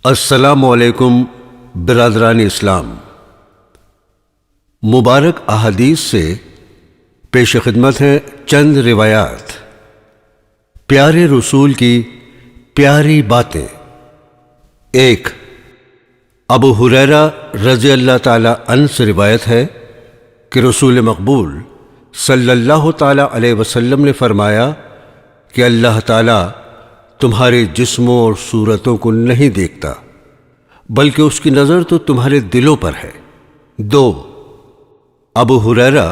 السلام علیکم برادران اسلام۔ مبارک احادیث سے پیش خدمت ہیں چند روایات۔ پیارے رسول کی پیاری باتیں۔ ایک، ابو ہریرہ رضی اللہ تعالی عنہ سے روایت ہے کہ رسول مقبول صلی اللہ تعالی علیہ وسلم نے فرمایا کہ اللہ تعالی تمہارے جسموں اور صورتوں کو نہیں دیکھتا بلکہ اس کی نظر تو تمہارے دلوں پر ہے۔ دو، ابو ہریرہ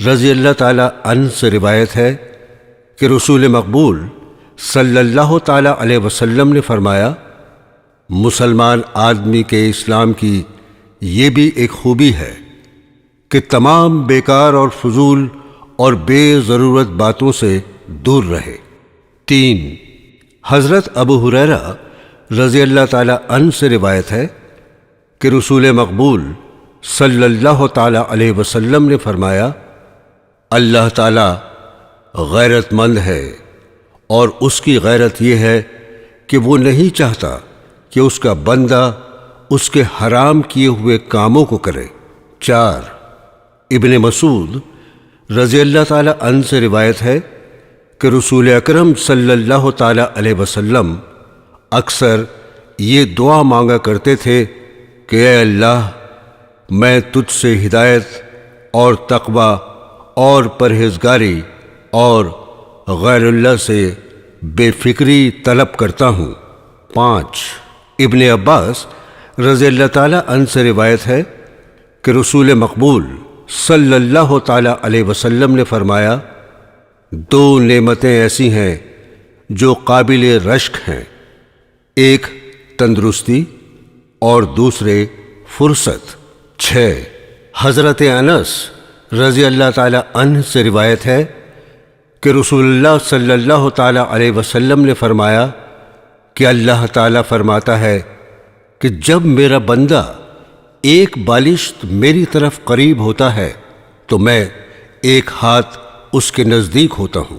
رضی اللہ تعالی عنہ سے روایت ہے کہ رسول مقبول صلی اللہ تعالی علیہ وسلم نے فرمایا، مسلمان آدمی کے اسلام کی یہ بھی ایک خوبی ہے کہ تمام بیکار اور فضول اور بے ضرورت باتوں سے دور رہے۔ تین، حضرت ابو ہریرہ رضی اللہ تعالی عنہ سے روایت ہے کہ رسول مقبول صلی اللہ تعالی علیہ وسلم نے فرمایا، اللہ تعالی غیرت مند ہے اور اس کی غیرت یہ ہے کہ وہ نہیں چاہتا کہ اس کا بندہ اس کے حرام کیے ہوئے کاموں کو کرے۔ چار، ابن مسعود رضی اللہ تعالی عنہ سے روایت ہے کہ رسول اکرم صلی اللہ تعالی علیہ وسلم اکثر یہ دعا مانگا کرتے تھے کہ اے اللہ، میں تجھ سے ہدایت اور تقوی اور پرہیزگاری اور غیر اللہ سے بے فکری طلب کرتا ہوں۔ پانچ، ابن عباس رضی اللہ تعالی عنہ سے روایت ہے کہ رسول مقبول صلی اللہ تعالی علیہ وسلم نے فرمایا، دو نعمتیں ایسی ہیں جو قابل رشک ہیں، ایک تندرستی اور دوسرے فرصت۔ چھ، حضرت انس رضی اللہ تعالی عنہ سے روایت ہے کہ رسول اللہ صلی اللہ تعالی علیہ وسلم نے فرمایا کہ اللہ تعالی فرماتا ہے کہ جب میرا بندہ ایک بالشت میری طرف قریب ہوتا ہے تو میں ایک ہاتھ اس کے نزدیک ہوتا ہوں،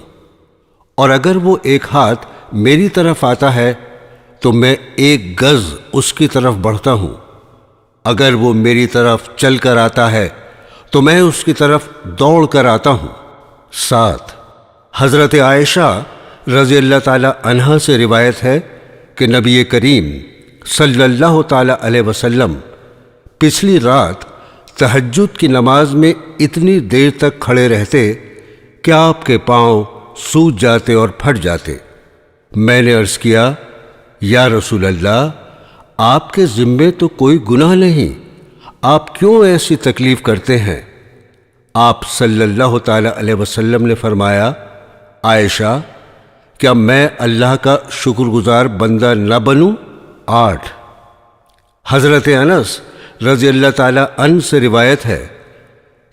اور اگر وہ ایک ہاتھ میری طرف آتا ہے تو میں ایک گز اس کی طرف بڑھتا ہوں، اگر وہ میری طرف چل کر آتا ہے تو میں اس کی طرف دوڑ کر آتا ہوں۔ سات، حضرت عائشہ رضی اللہ تعالی عنہا سے روایت ہے کہ نبی کریم صلی اللہ تعالی علیہ وسلم پچھلی رات تہجد کی نماز میں اتنی دیر تک کھڑے رہتے کہ آپ کے پاؤں سوج جاتے اور پھٹ جاتے۔ میں نے عرض کیا، یا رسول اللہ، آپ کے ذمے تو کوئی گناہ نہیں، آپ کیوں ایسی تکلیف کرتے ہیں؟ آپ صلی اللہ تعالی علیہ وسلم نے فرمایا، عائشہ، کیا میں اللہ کا شکر گزار بندہ نہ بنوں؟ آٹھ، حضرت انس رضی اللہ تعالی عنہ سے روایت ہے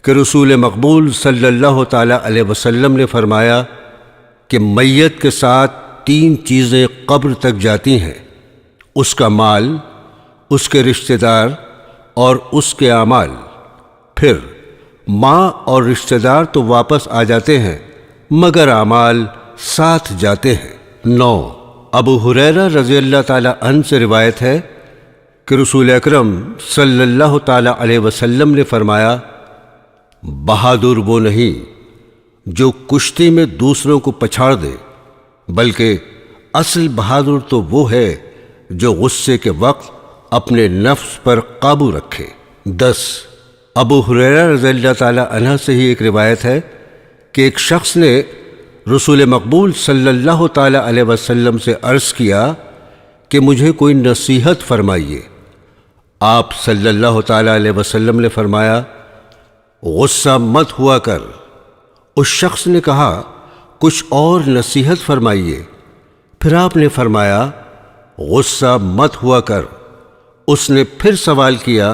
کہ رسول مقبول صلی اللہ تعالی علیہ وسلم نے فرمایا کہ میت کے ساتھ تین چیزیں قبر تک جاتی ہیں، اس کا مال، اس کے رشتہ دار اور اس کے اعمال۔ پھر ماں اور رشتہ دار تو واپس آ جاتے ہیں مگر اعمال ساتھ جاتے ہیں۔ نو، ابو ہریرہ رضی اللہ تعالی عنہ سے روایت ہے کہ رسول اکرم صلی اللہ تعالی علیہ وسلم نے فرمایا، بہادر وہ نہیں جو کشتی میں دوسروں کو پچھاڑ دے، بلکہ اصل بہادر تو وہ ہے جو غصے کے وقت اپنے نفس پر قابو رکھے۔ 10، ابو ہریرہ رضی اللہ تعالی عنہ سے ہی ایک روایت ہے کہ ایک شخص نے رسول مقبول صلی اللہ تعالی علیہ وسلم سے عرض کیا کہ مجھے کوئی نصیحت فرمائیے۔ آپ صلی اللہ تعالی علیہ وسلم نے فرمایا، غصہ مت ہوا کر۔ اس شخص نے کہا، کچھ اور نصیحت فرمائیے۔ پھر آپ نے فرمایا، غصہ مت ہوا کر۔ اس نے پھر سوال کیا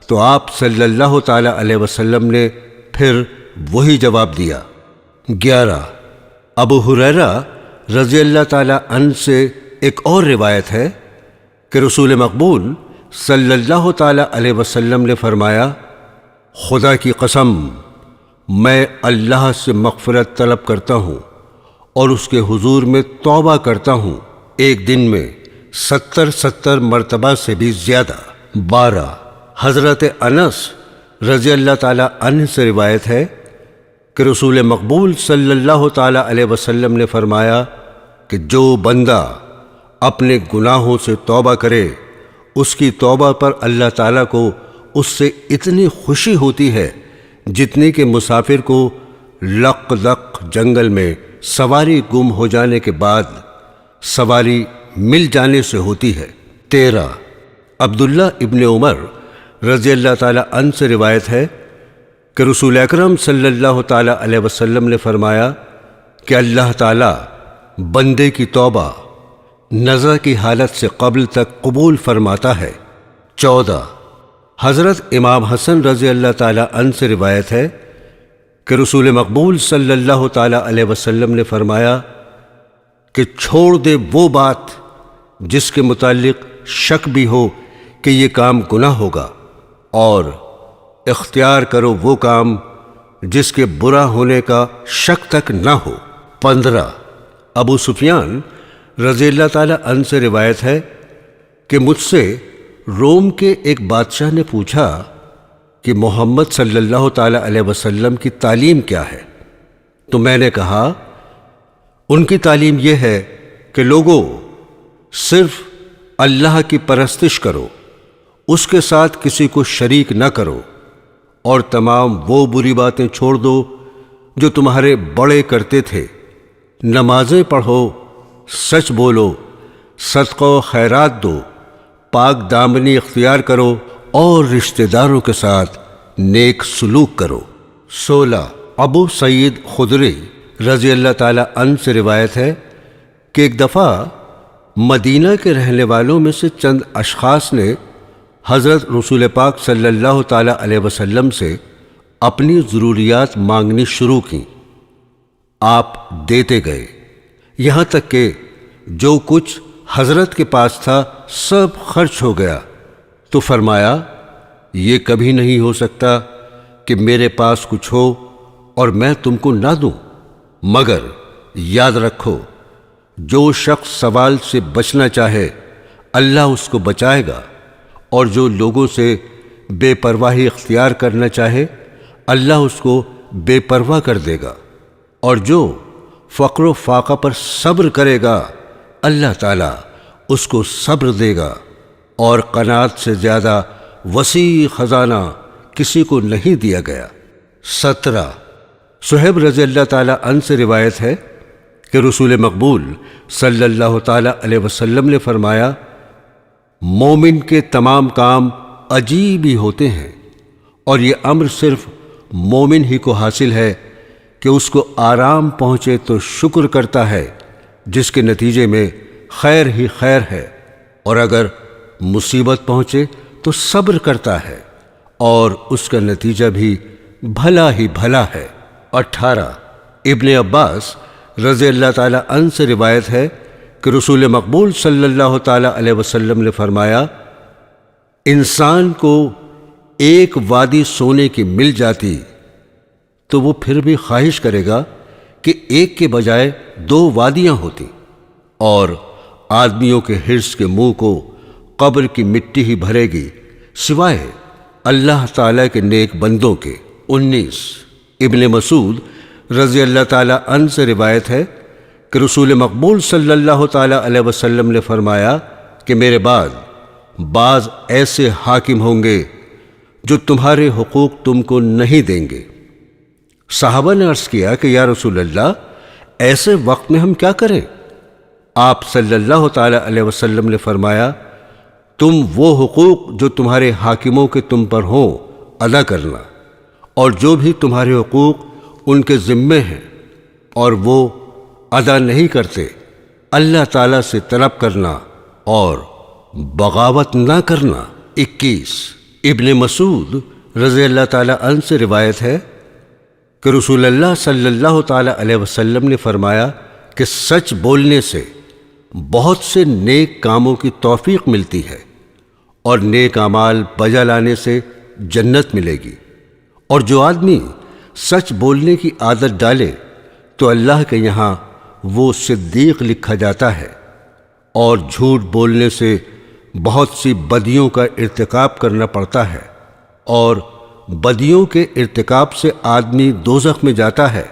تو آپ صلی اللہ تعالی علیہ وسلم نے پھر وہی جواب دیا۔ 11، ابو ہریرہ رضی اللہ تعالی عنہ سے ایک اور روایت ہے کہ رسول مقبول صلی اللہ تعالی علیہ وسلم نے فرمایا، خدا کی قسم، میں اللہ سے مغفرت طلب کرتا ہوں اور اس کے حضور میں توبہ کرتا ہوں، ایک دن میں 70 مرتبہ سے بھی زیادہ۔ 12 حضرت انس رضی اللہ تعالی عنہ سے روایت ہے کہ رسول مقبول صلی اللہ تعالی علیہ وسلم نے فرمایا کہ جو بندہ اپنے گناہوں سے توبہ کرے اس کی توبہ پر اللہ تعالیٰ کو اس سے اتنی خوشی ہوتی ہے جتنی کہ مسافر کو لق دق جنگل میں سواری گم ہو جانے کے بعد سواری مل جانے سے ہوتی ہے۔ 13 عبداللہ ابن عمر رضی اللہ تعالی عنہ سے روایت ہے کہ رسول اکرم صلی اللہ تعالی علیہ وسلم نے فرمایا کہ اللہ تعالی بندے کی توبہ نزع کی حالت سے قبل تک قبول فرماتا ہے۔ 14 حضرت امام حسن رضی اللہ تعالی عنہ سے روایت ہے کہ رسول مقبول صلی اللہ تعالی علیہ وسلم نے فرمایا کہ چھوڑ دے وہ بات جس کے متعلق شک بھی ہو کہ یہ کام گناہ ہوگا، اور اختیار کرو وہ کام جس کے برا ہونے کا شک تک نہ ہو۔ 15 ابو سفیان رضی اللہ تعالی عنہ سے روایت ہے کہ مجھ سے روم کے ایک بادشاہ نے پوچھا کہ محمد صلی اللہ تعالی علیہ وسلم کی تعلیم کیا ہے؟ تو میں نے کہا ان کی تعلیم یہ ہے کہ لوگوں صرف اللہ کی پرستش کرو، اس کے ساتھ کسی کو شریک نہ کرو، اور تمام وہ بری باتیں چھوڑ دو جو تمہارے بڑے کرتے تھے، نمازیں پڑھو، سچ بولو، صدقہ و خیرات دو، پاک دامنی اختیار کرو، اور رشتہ داروں کے ساتھ نیک سلوک کرو۔ 16 ابو سعید خدری رضی اللہ تعالی عنہ سے روایت ہے کہ ایک دفعہ مدینہ کے رہنے والوں میں سے چند اشخاص نے حضرت رسول پاک صلی اللہ تعالی علیہ وسلم سے اپنی ضروریات مانگنی شروع کی۔ آپ دیتے گئے، یہاں تک کہ جو کچھ حضرت کے پاس تھا سب خرچ ہو گیا۔ تو فرمایا یہ کبھی نہیں ہو سکتا کہ میرے پاس کچھ ہو اور میں تم کو نہ دوں، مگر یاد رکھو جو شخص سوال سے بچنا چاہے اللہ اس کو بچائے گا، اور جو لوگوں سے بے پرواہی اختیار کرنا چاہے اللہ اس کو بے پرواہ کر دے گا، اور جو فقر و فاقہ پر صبر کرے گا اللہ تعالیٰ اس کو صبر دے گا، اور قناعت سے زیادہ وسیع خزانہ کسی کو نہیں دیا گیا۔ 17 صہیب رضی اللہ تعالی عنہ سے روایت ہے کہ رسول مقبول صلی اللہ تعالی علیہ وسلم نے فرمایا مومن کے تمام کام عجیب ہی ہوتے ہیں، اور یہ امر صرف مومن ہی کو حاصل ہے کہ اس کو آرام پہنچے تو شکر کرتا ہے، جس کے نتیجے میں خیر ہی خیر ہے، اور اگر مصیبت پہنچے تو صبر کرتا ہے اور اس کا نتیجہ بھی بھلا ہی بھلا ہے۔ 18 ابن عباس رضی اللہ تعالی عنہ سے روایت ہے کہ رسول مقبول صلی اللہ تعالی علیہ وسلم نے فرمایا انسان کو ایک وادی سونے کی مل جاتی تو وہ پھر بھی خواہش کرے گا کہ ایک کے بجائے 2 وادیاں ہوتی، اور آدمیوں کے حرص کے منہ کو قبر کی مٹی ہی بھرے گی سوائے اللہ تعالیٰ کے نیک بندوں کے۔ 19 ابن مسعود رضی اللہ تعالی عنہ سے روایت ہے کہ رسول مقبول صلی اللہ تعالی علیہ وسلم نے فرمایا کہ میرے بعد بعض ایسے حاکم ہوں گے جو تمہارے حقوق تم کو نہیں دیں گے۔ صحابہ نے عرض کیا کہ یا رسول اللہ ایسے وقت میں ہم کیا کریں؟ آپ صلی اللہ تعالی علیہ وسلم نے فرمایا تم وہ حقوق جو تمہارے حاکموں کے تم پر ہوں ادا کرنا، اور جو بھی تمہارے حقوق ان کے ذمے ہیں اور وہ ادا نہیں کرتے اللہ تعالیٰ سے طلب کرنا اور بغاوت نہ کرنا۔ 21 ابن مسعود رضی اللہ تعالی عنہ سے روایت ہے کہ رسول اللہ صلی اللہ تعالی علیہ وسلم نے فرمایا کہ سچ بولنے سے بہت سے نیک کاموں کی توفیق ملتی ہے، اور نیک اعمال بجا لانے سے جنت ملے گی، اور جو آدمی سچ بولنے کی عادت ڈالے تو اللہ کے یہاں وہ صدیق لکھا جاتا ہے، اور جھوٹ بولنے سے بہت سی بدیوں کا ارتکاب کرنا پڑتا ہے، اور بدیوں کے ارتکاب سے آدمی دوزخ میں جاتا ہے،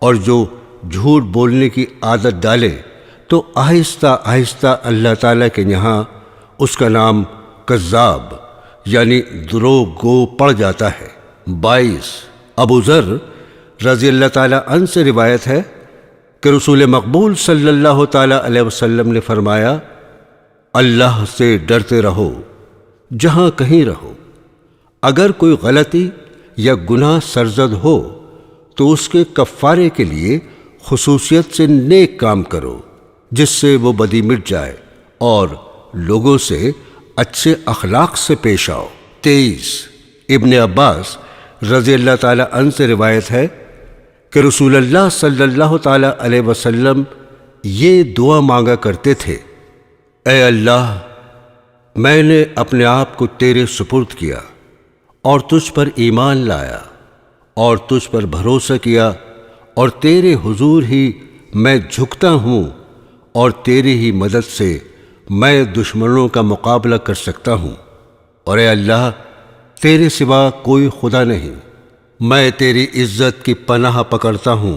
اور جو جھوٹ بولنے کی عادت ڈالے تو آہستہ آہستہ اللہ تعالیٰ کے یہاں اس کا نام کذاب یعنی دروغ گو پڑ جاتا ہے۔ 22 ابو ذر رضی اللہ تعالیٰ عنہ سے روایت ہے کہ رسول مقبول صلی اللہ تعالیٰ علیہ وسلم نے فرمایا، اللہ سے ڈرتے رہو جہاں کہیں رہو، اگر کوئی غلطی یا گناہ سرزد ہو تو اس کے کفارے کے لیے خصوصیت سے نیک کام کرو جس سے وہ بدی مٹ جائے، اور لوگوں سے اچھے اخلاق سے پیش آؤ۔ 23 ابن عباس رضی اللہ تعالیٰ عنہ سے روایت ہے کہ رسول اللہ صلی اللہ تعالیٰ علیہ وسلم یہ دعا مانگا کرتے تھے، اے اللہ، میں نے اپنے آپ کو تیرے سپرد کیا اور تجھ پر ایمان لایا اور تجھ پر بھروسہ کیا، اور تیرے حضور ہی میں جھکتا ہوں، اور تیری ہی مدد سے میں دشمنوں کا مقابلہ کر سکتا ہوں، اور اے اللہ، تیرے سوا کوئی خدا نہیں، میں تیری عزت کی پناہ پکڑتا ہوں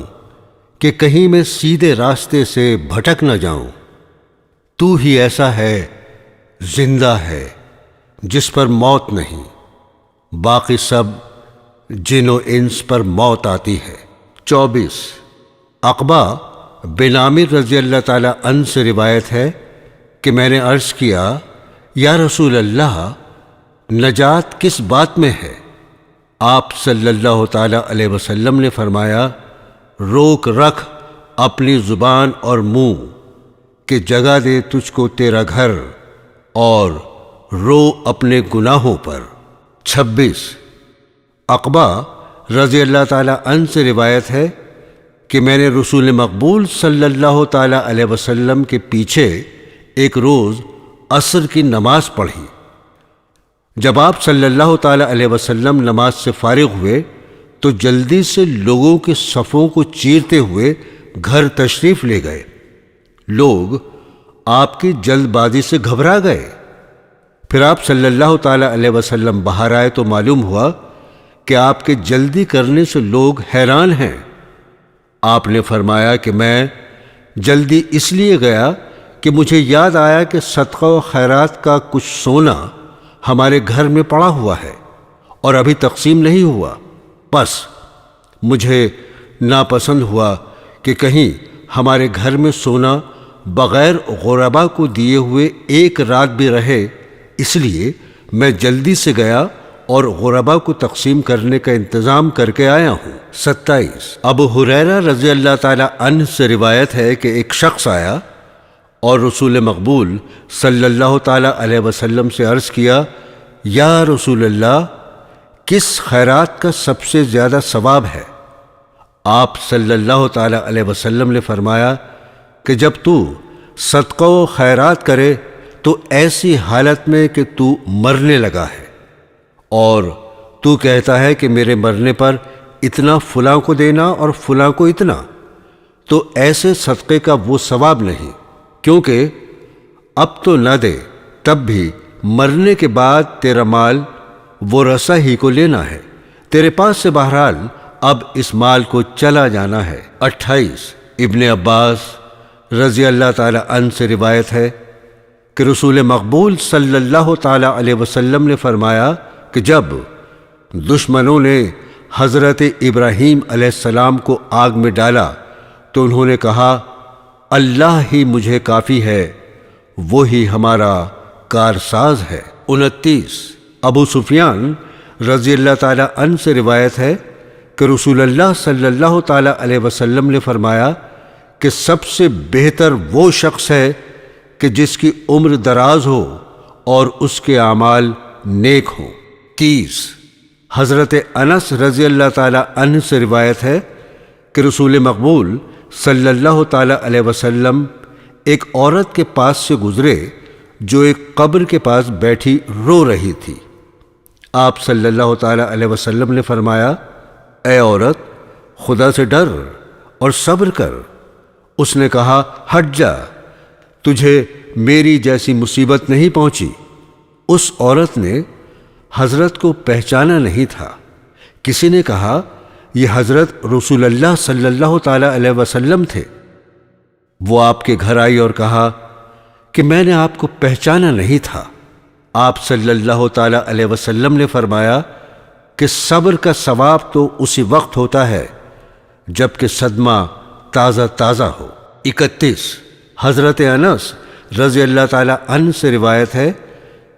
کہ کہیں میں سیدھے راستے سے بھٹک نہ جاؤں۔ تو ہی ایسا ہے زندہ ہے جس پر موت نہیں، باقی سب جن و انس پر موت آتی ہے۔ 24 عقبہ بن عامر رضی اللہ تعالیٰ عنہ سے روایت ہے کہ میں نے عرض کیا، یا رسول اللہ، نجات کس بات میں ہے؟ آپ صلی اللہ تعالیٰ علیہ وسلم نے فرمایا، روک رکھ اپنی زبان اور منہ کہ جگہ دے تجھ کو تیرا گھر، اور رو اپنے گناہوں پر۔ 26 عقبہ رضی اللہ تعالیٰ عنہ سے روایت ہے کہ میں نے رسول مقبول صلی اللہ تعالیٰ علیہ وسلم کے پیچھے ایک روز عصر کی نماز پڑھی۔ جب آپ صلی اللہ تعالیٰ علیہ وسلم نماز سے فارغ ہوئے تو جلدی سے لوگوں کے صفوں کو چیرتے ہوئے گھر تشریف لے گئے۔ لوگ آپ کی جلد بازی سے گھبرا گئے۔ پھر آپ صلی اللہ تعالیٰ علیہ وسلم باہر آئے تو معلوم ہوا کہ آپ کے جلدی کرنے سے لوگ حیران ہیں۔ آپ نے فرمایا کہ میں جلدی اس لیے گیا کہ مجھے یاد آیا کہ صدقہ و خیرات کا کچھ سونا ہمارے گھر میں پڑا ہوا ہے اور ابھی تقسیم نہیں ہوا، بس مجھے ناپسند ہوا کہ کہیں ہمارے گھر میں سونا بغیر غربا کو دیے ہوئے ایک رات بھی رہے، اس لیے میں جلدی سے گیا اور غربا کو تقسیم کرنے کا انتظام کر کے آیا ہوں۔ 27 ابو ہریرہ رضی اللہ تعالیٰ عنہ سے روایت ہے کہ ایک شخص آیا اور رسول مقبول صلی اللہ تعالیٰ علیہ وسلم سے عرض کیا، یا رسول اللہ، کس خیرات کا سب سے زیادہ ثواب ہے؟ آپ صلی اللہ تعالیٰ علیہ وسلم نے فرمایا کہ جب تو صدقہ و خیرات کرے تو ایسی حالت میں کہ تو مرنے لگا ہے، اور تو کہتا ہے کہ میرے مرنے پر اتنا فلاں کو دینا اور فلاں کو اتنا، تو ایسے صدقے کا وہ ثواب نہیں، کیونکہ اب تو نہ دے تب بھی مرنے کے بعد تیرا مال وہ رسا ہی کو لینا ہے، تیرے پاس سے بہرحال اب اس مال کو چلا جانا ہے۔ 28 ابن عباس رضی اللہ تعالی عنہ سے روایت ہے کہ رسول مقبول صلی اللہ تعالی علیہ وسلم نے فرمایا کہ جب دشمنوں نے حضرت ابراہیم علیہ السلام کو آگ میں ڈالا تو انہوں نے کہا، اللہ ہی مجھے کافی ہے، وہی ہمارا کارساز ہے۔ 29 ابو سفیان رضی اللہ تعالی عنہ سے روایت ہے کہ رسول اللہ صلی اللہ تعالی علیہ وسلم نے فرمایا کہ سب سے بہتر وہ شخص ہے کہ جس کی عمر دراز ہو اور اس کے اعمال نیک ہوں۔ 30 حضرت انس رضی اللہ تعالی عنہ سے روایت ہے کہ رسول مقبول صلی اللہ تعالی علیہ وسلم ایک عورت کے پاس سے گزرے جو ایک قبر کے پاس بیٹھی رو رہی تھی۔ آپ صلی اللہ تعالی علیہ وسلم نے فرمایا، اے عورت، خدا سے ڈر اور صبر کر۔ اس نے کہا، ہٹ جا، تجھے میری جیسی مصیبت نہیں پہنچی۔ اس عورت نے حضرت کو پہچانا نہیں تھا۔ کسی نے کہا یہ حضرت رسول اللہ صلی اللہ تعالی علیہ وسلم تھے۔ وہ آپ کے گھر آئی اور کہا کہ میں نے آپ کو پہچانا نہیں تھا۔ آپ صلی اللہ تعالی علیہ وسلم نے فرمایا کہ صبر کا ثواب تو اسی وقت ہوتا ہے جب کہ صدمہ تازہ تازہ ہو۔ 31 حضرت انس رضی اللہ تعالی عنہ سے روایت ہے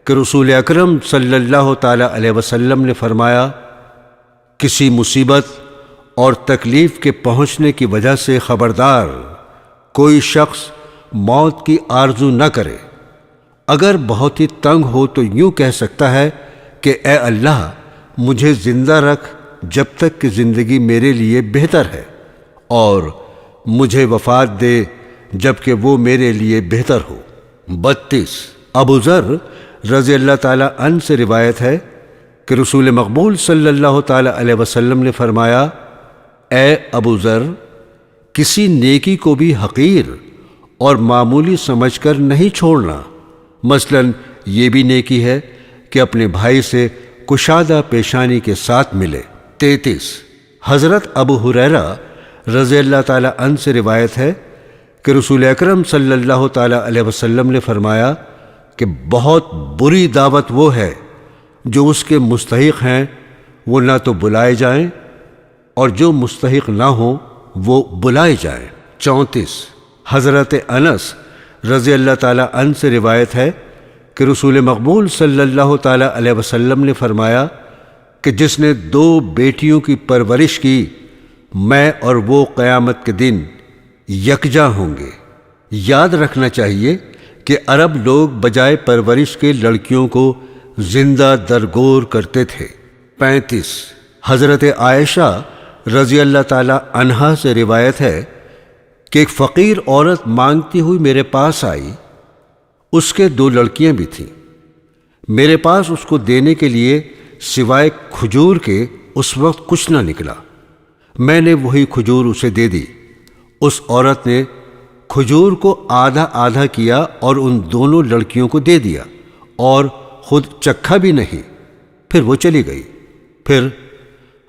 کہ رسول اکرم صلی اللہ تعالی علیہ وسلم نے فرمایا کسی مصیبت اور تکلیف کے پہنچنے کی وجہ سے خبردار کوئی شخص موت کی آرزو نہ کرے۔ اگر بہت ہی تنگ ہو تو یوں کہہ سکتا ہے کہ اے اللہ مجھے زندہ رکھ جب تک کہ زندگی میرے لیے بہتر ہے، اور مجھے وفات دے جب کہ وہ میرے لیے بہتر ہو۔ 32 ابو ذر رضی اللہ تعالی عنہ سے روایت ہے کہ رسول مقبول صلی اللہ تعالی علیہ وسلم نے فرمایا اے ابو ذر کسی نیکی کو بھی حقیر اور معمولی سمجھ کر نہیں چھوڑنا، مثلا یہ بھی نیکی ہے کہ اپنے بھائی سے کشادہ پیشانی کے ساتھ ملے۔ 33 حضرت ابو ہریرہ رضی اللہ تعالی عنہ سے روایت ہے کہ رسول اکرم صلی اللہ تعالی علیہ وسلم نے فرمایا کہ بہت بری دعوت وہ ہے جو اس کے مستحق ہیں وہ نہ تو بلائے جائیں اور جو مستحق نہ ہوں وہ بلائے جائیں۔ 34 حضرت انس رضی اللہ تعالی عنہ سے روایت ہے کہ رسول مقبول صلی اللہ تعالی علیہ وسلم نے فرمایا کہ جس نے 2 بیٹیوں کی پرورش کی میں اور وہ قیامت کے دن یکجا ہوں گے۔ یاد رکھنا چاہیے کہ عرب لوگ بجائے پرورش کے لڑکیوں کو زندہ درگور کرتے تھے۔ 35 حضرت عائشہ رضی اللہ تعالی عنہا سے روایت ہے کہ ایک فقیر عورت مانگتی ہوئی میرے پاس آئی، اس کے 2 لڑکیاں بھی تھیں۔ میرے پاس اس کو دینے کے لیے سوائے کھجور کے اس وقت کچھ نہ نکلا۔ میں نے وہی کھجور اسے دے دی۔ اس عورت نے کھجور کو آدھا آدھا کیا اور ان دونوں لڑکیوں کو دے دیا اور خود چکھا بھی نہیں، پھر وہ چلی گئی۔ پھر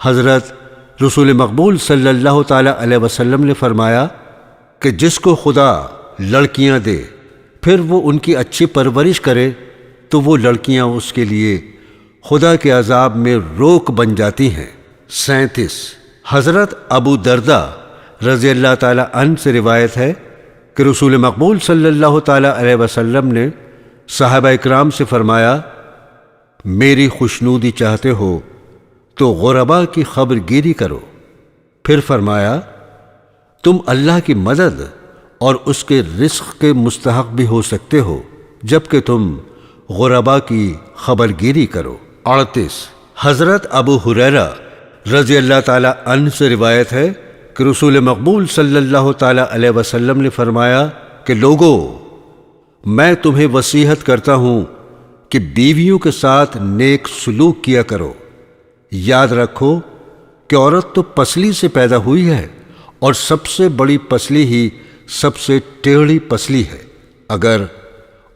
حضرت رسول مقبول صلی اللہ تعالی علیہ وسلم نے فرمایا کہ جس کو خدا لڑکیاں دے پھر وہ ان کی اچھی پرورش کرے تو وہ لڑکیاں اس کے لیے خدا کے عذاب میں روک بن جاتی ہیں۔ 37 حضرت ابو دردہ رضی اللہ تعالی عنہ سے روایت ہے کہ رسول مقبول صلی اللہ تعالی علیہ وسلم نے صحابہ اکرام سے فرمایا میری خوشنودی چاہتے ہو تو غرباء کی خبر گیری کرو۔ پھر فرمایا تم اللہ کی مدد اور اس کے رزق کے مستحق بھی ہو سکتے ہو جبکہ تم غرباء کی خبر گیری کرو۔ 38 حضرت ابو ہریرہ رضی اللہ تعالی عنہ سے روایت ہے کہ رسول مقبول صلی اللہ تعالی علیہ وسلم نے فرمایا کہ لوگو میں تمہیں وصیحت کرتا ہوں کہ بیویوں کے ساتھ نیک سلوک کیا کرو۔ یاد رکھو کہ عورت تو پسلی سے پیدا ہوئی ہے اور سب سے بڑی پسلی ہی سب سے ٹیڑھی پسلی ہے۔ اگر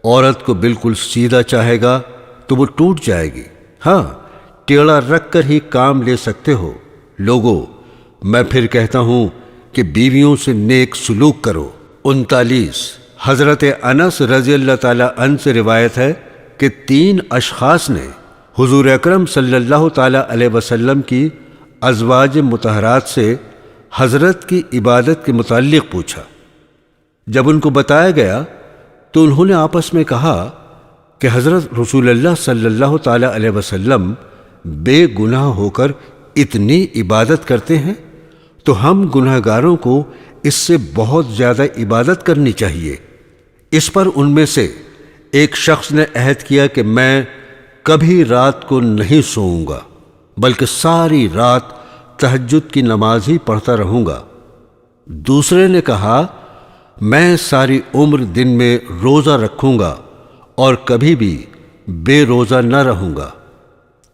عورت کو بالکل سیدھا چاہے گا تو وہ ٹوٹ جائے گی، ہاں ٹیڑھا رکھ کر ہی کام لے سکتے ہو۔ لوگو میں پھر کہتا ہوں کہ بیویوں سے نیک سلوک کرو۔ 39 حضرت انس رضی اللہ تعالی عنہ سے روایت ہے کہ 3 اشخاص نے حضور اکرم صلی اللہ تعالی علیہ وسلم کی ازواج مطہرات سے حضرت کی عبادت کے متعلق پوچھا۔ جب ان کو بتایا گیا تو انہوں نے آپس میں کہا کہ حضرت رسول اللہ صلی اللہ تعالی علیہ وسلم بے گناہ ہو کر اتنی عبادت کرتے ہیں تو ہم گناہ گاروں کو اس سے بہت زیادہ عبادت کرنی چاہیے۔ اس پر ان میں سے ایک شخص نے عہد کیا کہ میں کبھی رات کو نہیں سوؤں گا بلکہ ساری رات تہجد کی نماز ہی پڑھتا رہوں گا۔ دوسرے نے کہا میں ساری عمر دن میں روزہ رکھوں گا اور کبھی بھی بے روزہ نہ رہوں گا۔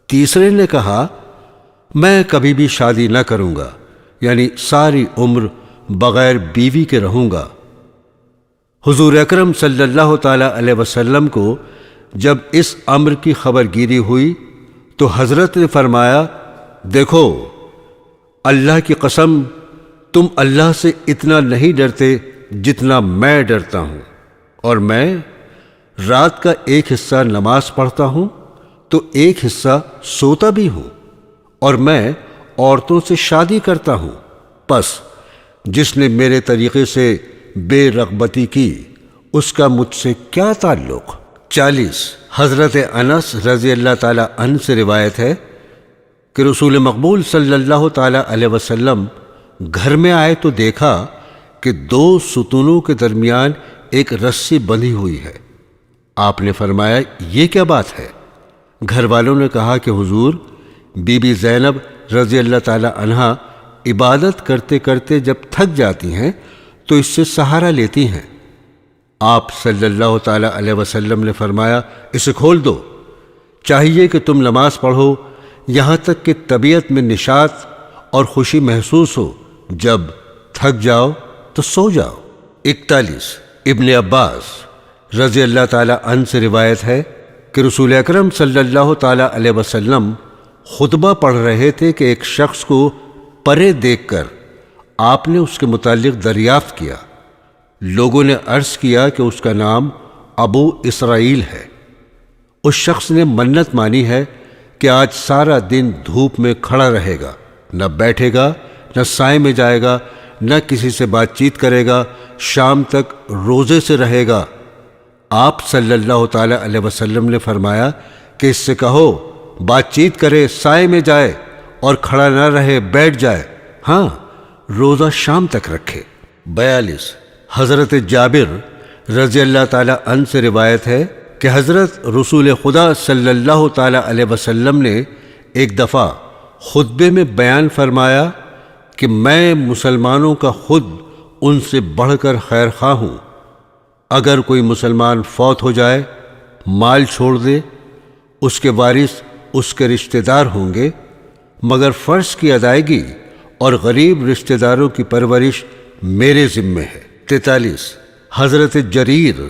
تیسرے نے کہا میں کبھی بھی شادی نہ کروں گا، یعنی ساری عمر بغیر بیوی کے رہوں گا۔ حضور اکرم صلی اللہ تعالی علیہ وسلم کو جب اس امر کی خبر گیری ہوئی تو حضرت نے فرمایا، دیکھو، اللہ کی قسم تم اللہ سے اتنا نہیں ڈرتے جتنا میں ڈرتا ہوں، اور میں رات کا ایک حصہ نماز پڑھتا ہوں تو ایک حصہ سوتا بھی ہوں، اور میں عورتوں سے شادی کرتا ہوں، پس جس نے میرے طریقے سے بے رغبتی کی اس کا مجھ سے کیا تعلق؟ 40 حضرت انس رضی اللہ تعالی عنہ سے روایت ہے کہ رسول مقبول صلی اللہ تعالی علیہ وسلم گھر میں آئے تو دیکھا کہ 2 ستونوں کے درمیان ایک رسی بندھی ہوئی ہے۔ آپ نے فرمایا، یہ کیا بات ہے؟ گھر والوں نے کہا کہ حضور، بی بی زینب رضی اللہ تعالی عنہا عبادت کرتے کرتے جب تھک جاتی ہیں تو اس سے سہارا لیتی ہیں۔ آپ صلی اللہ تعالی علیہ وسلم نے فرمایا، اسے کھول دو، چاہیے کہ تم نماز پڑھو یہاں تک کہ طبیعت میں نشاط اور خوشی محسوس ہو، جب تھک جاؤ تو سو جاؤ۔ 41 ابن عباس رضی اللہ تعالی عنہ سے روایت ہے کہ رسول اکرم صلی اللہ تعالی علیہ وسلم خطبہ پڑھ رہے تھے کہ ایک شخص کو پرے دیکھ کر آپ نے اس کے متعلق دریافت کیا۔ لوگوں نے عرض کیا کہ اس کا نام ابو اسرائیل ہے۔ اس شخص نے منت مانی ہے کہ آج سارا دن دھوپ میں کھڑا رہے گا، نہ بیٹھے گا، نہ سائے میں جائے گا، نہ کسی سے بات چیت کرے گا، شام تک روزے سے رہے گا۔ آپ صلی اللہ تعالی علیہ وسلم نے فرمایا کہ اس سے کہو بات چیت کرے، سائے میں جائے، اور کھڑا نہ رہے، بیٹھ جائے، ہاں روزہ شام تک رکھے۔ 42 حضرت جابر رضی اللہ تعالی عنہ سے روایت ہے کہ حضرت رسول خدا صلی اللہ تعالی علیہ وسلم نے ایک دفعہ خطبے میں بیان فرمایا کہ میں مسلمانوں کا خود ان سے بڑھ کر خیر خواہ ہوں۔ اگر کوئی مسلمان فوت ہو جائے، مال چھوڑ دے، اس کے وارث اس کے رشتہ دار ہوں گے، مگر فرض کی ادائیگی اور غریب رشتہ داروں کی پرورش میرے ذمے ہے۔ 43 حضرت جریر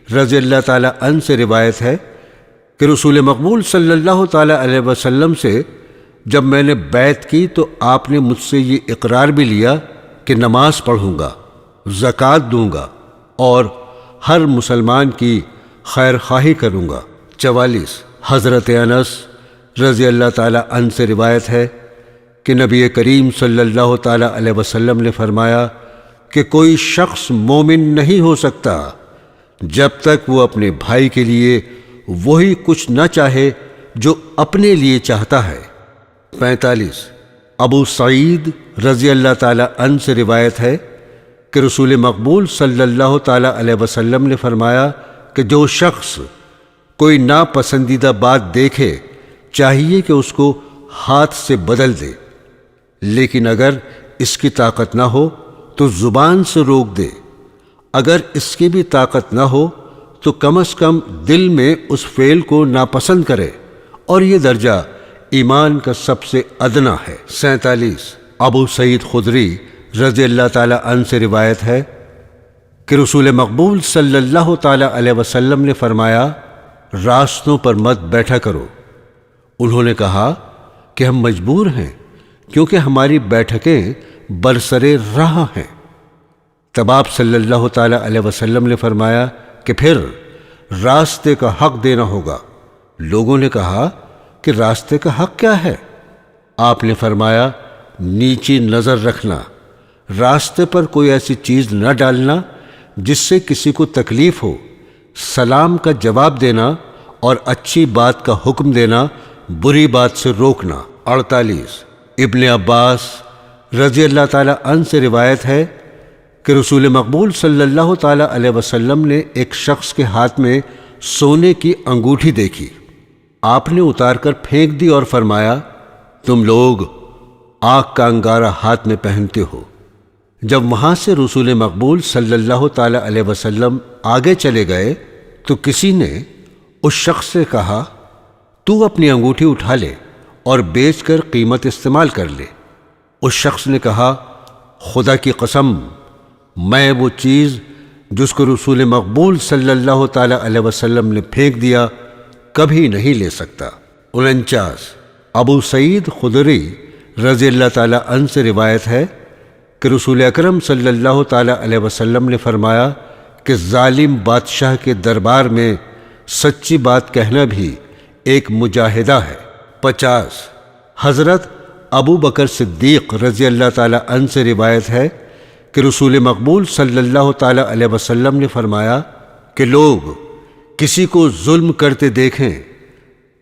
رضی اللہ تعالی عنہ سے روایت ہے کہ رسول مقبول صلی اللہ تعالی علیہ وسلم سے جب میں نے بیعت کی تو آپ نے مجھ سے یہ اقرار بھی لیا کہ نماز پڑھوں گا، زکوٰۃ دوں گا، اور ہر مسلمان کی خیر خواہی کروں گا۔ 44 حضرت انس رضی اللہ تعالی عنہ سے روایت ہے کہ نبی کریم صلی اللہ تعالی علیہ وسلم نے فرمایا کہ کوئی شخص مومن نہیں ہو سکتا جب تک وہ اپنے بھائی کے لیے وہی کچھ نہ چاہے جو اپنے لیے چاہتا ہے۔ 45 ابو سعید رضی اللہ تعالی عنہ سے روایت ہے کہ رسول مقبول صلی اللہ تعالی علیہ وسلم نے فرمایا کہ جو شخص کوئی ناپسندیدہ بات دیکھے چاہیے کہ اس کو ہاتھ سے بدل دے، لیکن اگر اس کی طاقت نہ ہو تو زبان سے روک دے، اگر اس کی بھی طاقت نہ ہو تو کم از کم دل میں اس فعل کو ناپسند کرے، اور یہ درجہ ایمان کا سب سے ادنا ہے۔ 47 ابو سعید خدری رضی اللہ تعالی عنہ سے روایت ہے کہ رسول مقبول صلی اللہ تعالی علیہ وسلم نے فرمایا، راستوں پر مت بیٹھا کرو۔ انہوں نے کہا کہ ہم مجبور ہیں کیونکہ ہماری بیٹھکیں برسرے راہ ہیں۔ تب آپ صلی اللہ تعالی علیہ وسلم نے فرمایا کہ پھر راستے کا حق دینا ہوگا۔ لوگوں نے کہا کہ راستے کا حق کیا ہے؟ آپ نے فرمایا، نیچی نظر رکھنا، راستے پر کوئی ایسی چیز نہ ڈالنا جس سے کسی کو تکلیف ہو، سلام کا جواب دینا اور اچھی بات کا حکم دینا، بری بات سے روکنا۔ 48 ابن عباس رضی اللہ تعالی عنہ سے روایت ہے کہ رسول مقبول صلی اللہ تعالی علیہ وسلم نے ایک شخص کے ہاتھ میں سونے کی انگوٹھی دیکھی۔ آپ نے اتار کر پھینک دی اور فرمایا، تم لوگ آگ کا انگارہ ہاتھ میں پہنتے ہو۔ جب وہاں سے رسول مقبول صلی اللہ تعالی علیہ وسلم آگے چلے گئے تو کسی نے اس شخص سے کہا، تو اپنی انگوٹھی اٹھا لے اور بیچ کر قیمت استعمال کر لے۔ اس شخص نے کہا، خدا کی قسم، میں وہ چیز جس کو رسول مقبول صلی اللہ تعالی علیہ وسلم نے پھینک دیا کبھی نہیں لے سکتا۔ 49 ابو سعید خدری رضی اللہ تعالی عنہ سے روایت ہے کہ رسول اکرم صلی اللہ تعالی علیہ وسلم نے فرمایا کہ ظالم بادشاہ کے دربار میں سچی بات کہنا بھی ایک مجاہدہ ہے۔ 50 حضرت ابو بکر صدیق رضی اللہ تعالی عنہ سے روایت ہے کہ رسول مقبول صلی اللہ تعالی علیہ وسلم نے فرمایا کہ لوگ کسی کو ظلم کرتے دیکھیں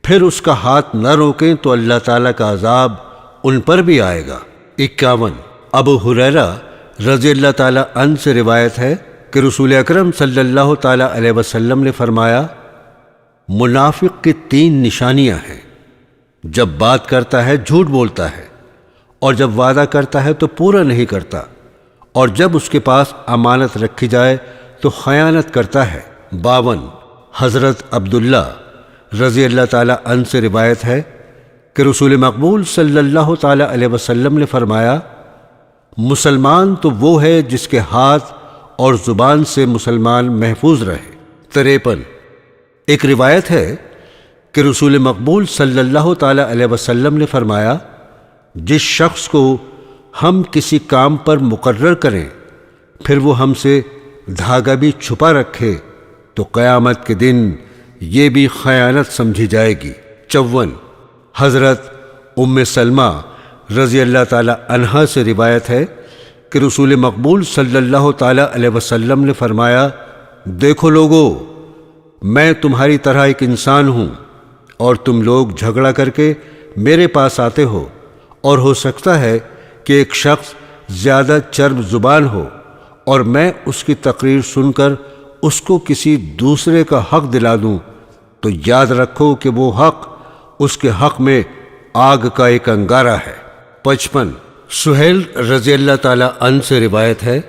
پھر اس کا ہاتھ نہ روکیں تو اللہ تعالیٰ کا عذاب ان پر بھی آئے گا۔ 51 ابو ہریرہ رضی اللہ تعالی عنہ سے روایت ہے کہ رسول اکرم صلی اللہ تعالی علیہ وسلم نے فرمایا منافق کی 3 نشانیاں ہیں، جب بات کرتا ہے جھوٹ بولتا ہے، اور جب وعدہ کرتا ہے تو پورا نہیں کرتا، اور جب اس کے پاس امانت رکھی جائے تو خیانت کرتا ہے۔ 52 حضرت عبداللہ رضی اللہ تعالی عنہ سے روایت ہے کہ رسول مقبول صلی اللہ تعالی علیہ وسلم نے فرمایا مسلمان تو وہ ہے جس کے ہاتھ اور زبان سے مسلمان محفوظ رہے۔ 53 ایک روایت ہے کہ رسول مقبول صلی اللہ تعالی علیہ وسلم نے فرمایا جس شخص کو ہم کسی کام پر مقرر کریں پھر وہ ہم سے دھاگا بھی چھپا رکھے تو قیامت کے دن یہ بھی خیانت سمجھی جائے گی۔ 54 حضرت ام سلمہ رضی اللہ تعالی عنہا سے روایت ہے کہ رسول مقبول صلی اللہ تعالی علیہ وسلم نے فرمایا دیکھو لوگو، میں تمہاری طرح ایک انسان ہوں اور تم لوگ جھگڑا کر کے میرے پاس آتے ہو، اور ہو سکتا ہے کہ ایک شخص زیادہ چرب زبان ہو اور میں اس کی تقریر سن کر اس کو کسی دوسرے کا حق دلا دوں، تو یاد رکھو کہ وہ حق اس کے حق میں آگ کا ایک انگارہ ہے۔ 55 سہیل رضی اللہ تعالی عنہ سے روایت ہے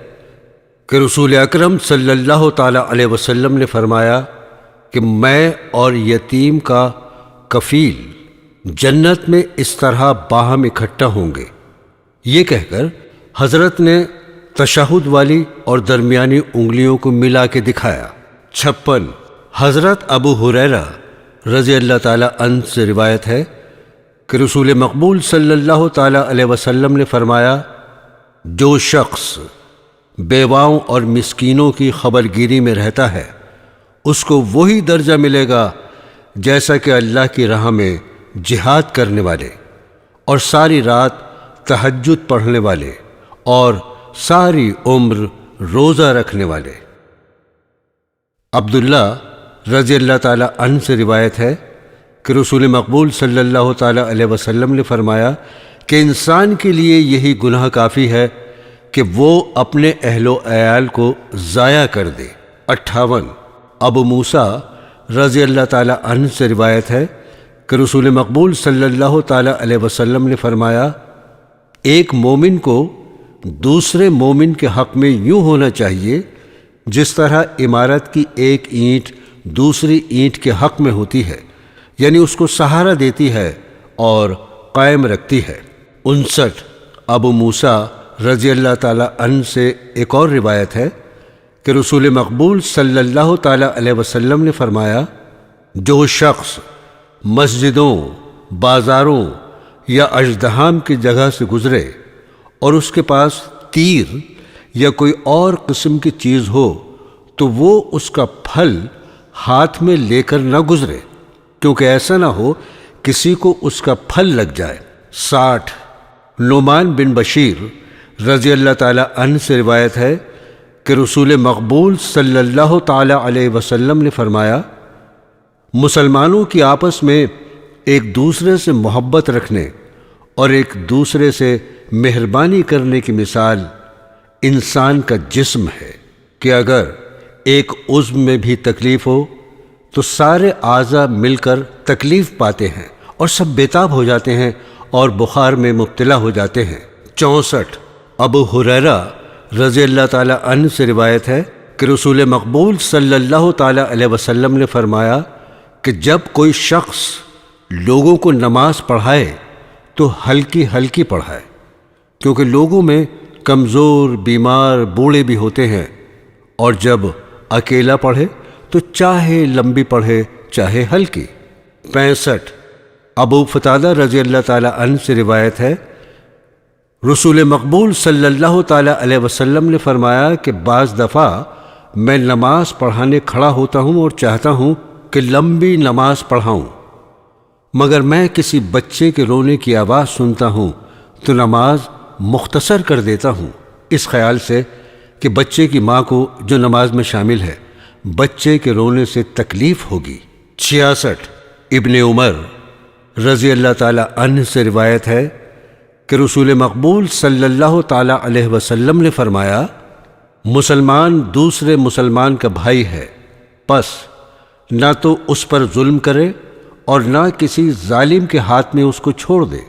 کہ رسول اکرم صلی اللہ تعالی علیہ وسلم نے فرمایا کہ میں اور یتیم کا کفیل جنت میں اس طرح باہم اکٹھا ہوں گے۔ یہ کہہ کر حضرت نے تشہد والی اور درمیانی انگلیوں کو ملا کے دکھایا۔ 56 حضرت ابو ہریرہ رضی اللہ تعالی عنہ سے روایت ہے کہ رسول مقبول صلی اللہ تعالی علیہ وسلم نے فرمایا جو شخص بیواؤں اور مسکینوں کی خبرگیری میں رہتا ہے اس کو وہی درجہ ملے گا جیسا کہ اللہ کی راہ میں جہاد کرنے والے اور ساری رات تہجد پڑھنے والے اور ساری عمر روزہ رکھنے والے۔ عبداللہ رضی اللہ تعالی عنہ سے روایت ہے کہ رسول مقبول صلی اللہ تعالی علیہ وسلم نے فرمایا کہ انسان کے لیے یہی گناہ کافی ہے کہ وہ اپنے اہل و عیال کو ضائع کر دے۔ 58 ابو موسیٰ رضی اللہ تعالی عنہ سے روایت ہے کہ رسول مقبول صلی اللہ تعالی علیہ وسلم نے فرمایا ایک مومن کو دوسرے مومن کے حق میں یوں ہونا چاہیے جس طرح عمارت کی ایک اینٹ دوسری اینٹ کے حق میں ہوتی ہے، یعنی اس کو سہارا دیتی ہے اور قائم رکھتی ہے۔ 59 ابو موسیٰ رضی اللہ تعالی عنہ سے ایک اور روایت ہے کہ رسول مقبول صلی اللہ تعالی علیہ وسلم نے فرمایا جو شخص مسجدوں، بازاروں یا اژدہام کی جگہ سے گزرے اور اس کے پاس تیر یا کوئی اور قسم کی چیز ہو تو وہ اس کا پھل ہاتھ میں لے کر نہ گزرے، کیونکہ ایسا نہ ہو کسی کو اس کا پھل لگ جائے۔ 60 نعمان بن بشیر رضی اللہ تعالی عنہ سے روایت ہے کہ رسول مقبول صلی اللہ تعالی علیہ وسلم نے فرمایا مسلمانوں کی آپس میں ایک دوسرے سے محبت رکھنے اور ایک دوسرے سے مہربانی کرنے کی مثال انسان کا جسم ہے کہ اگر ایک عضو میں بھی تکلیف ہو تو سارے اعضاء مل کر تکلیف پاتے ہیں اور سب بے تاب ہو جاتے ہیں اور بخار میں مبتلا ہو جاتے ہیں۔ 64 ابو ہریرہ رضی اللہ تعالی عنہ سے روایت ہے کہ رسول مقبول صلی اللہ تعالی علیہ وسلم نے فرمایا کہ جب کوئی شخص لوگوں کو نماز پڑھائے تو ہلکی ہلکی پڑھائے، کیونکہ لوگوں میں کمزور، بیمار، بوڑھے بھی ہوتے ہیں اور جب اکیلا پڑھے تو چاہے لمبی پڑھے چاہے ہلکی۔ 65 ابو قتادہ رضی اللہ تعالی عنہ سے روایت ہے، رسول مقبول صلی اللہ تعالی علیہ وسلم نے فرمایا کہ بعض دفعہ میں نماز پڑھانے کھڑا ہوتا ہوں اور چاہتا ہوں کہ لمبی نماز پڑھاؤں، مگر میں کسی بچے کے رونے کی آواز سنتا ہوں تو نماز مختصر کر دیتا ہوں، اس خیال سے کہ بچے کی ماں کو جو نماز میں شامل ہے بچے کے رونے سے تکلیف ہوگی۔ 66 ابن عمر رضی اللہ تعالی عنہ سے روایت ہے کہ رسول مقبول صلی اللہ تعالی علیہ وسلم نے فرمایا، مسلمان دوسرے مسلمان کا بھائی ہے، پس نہ تو اس پر ظلم کرے اور نہ کسی ظالم کے ہاتھ میں اس کو چھوڑ دے،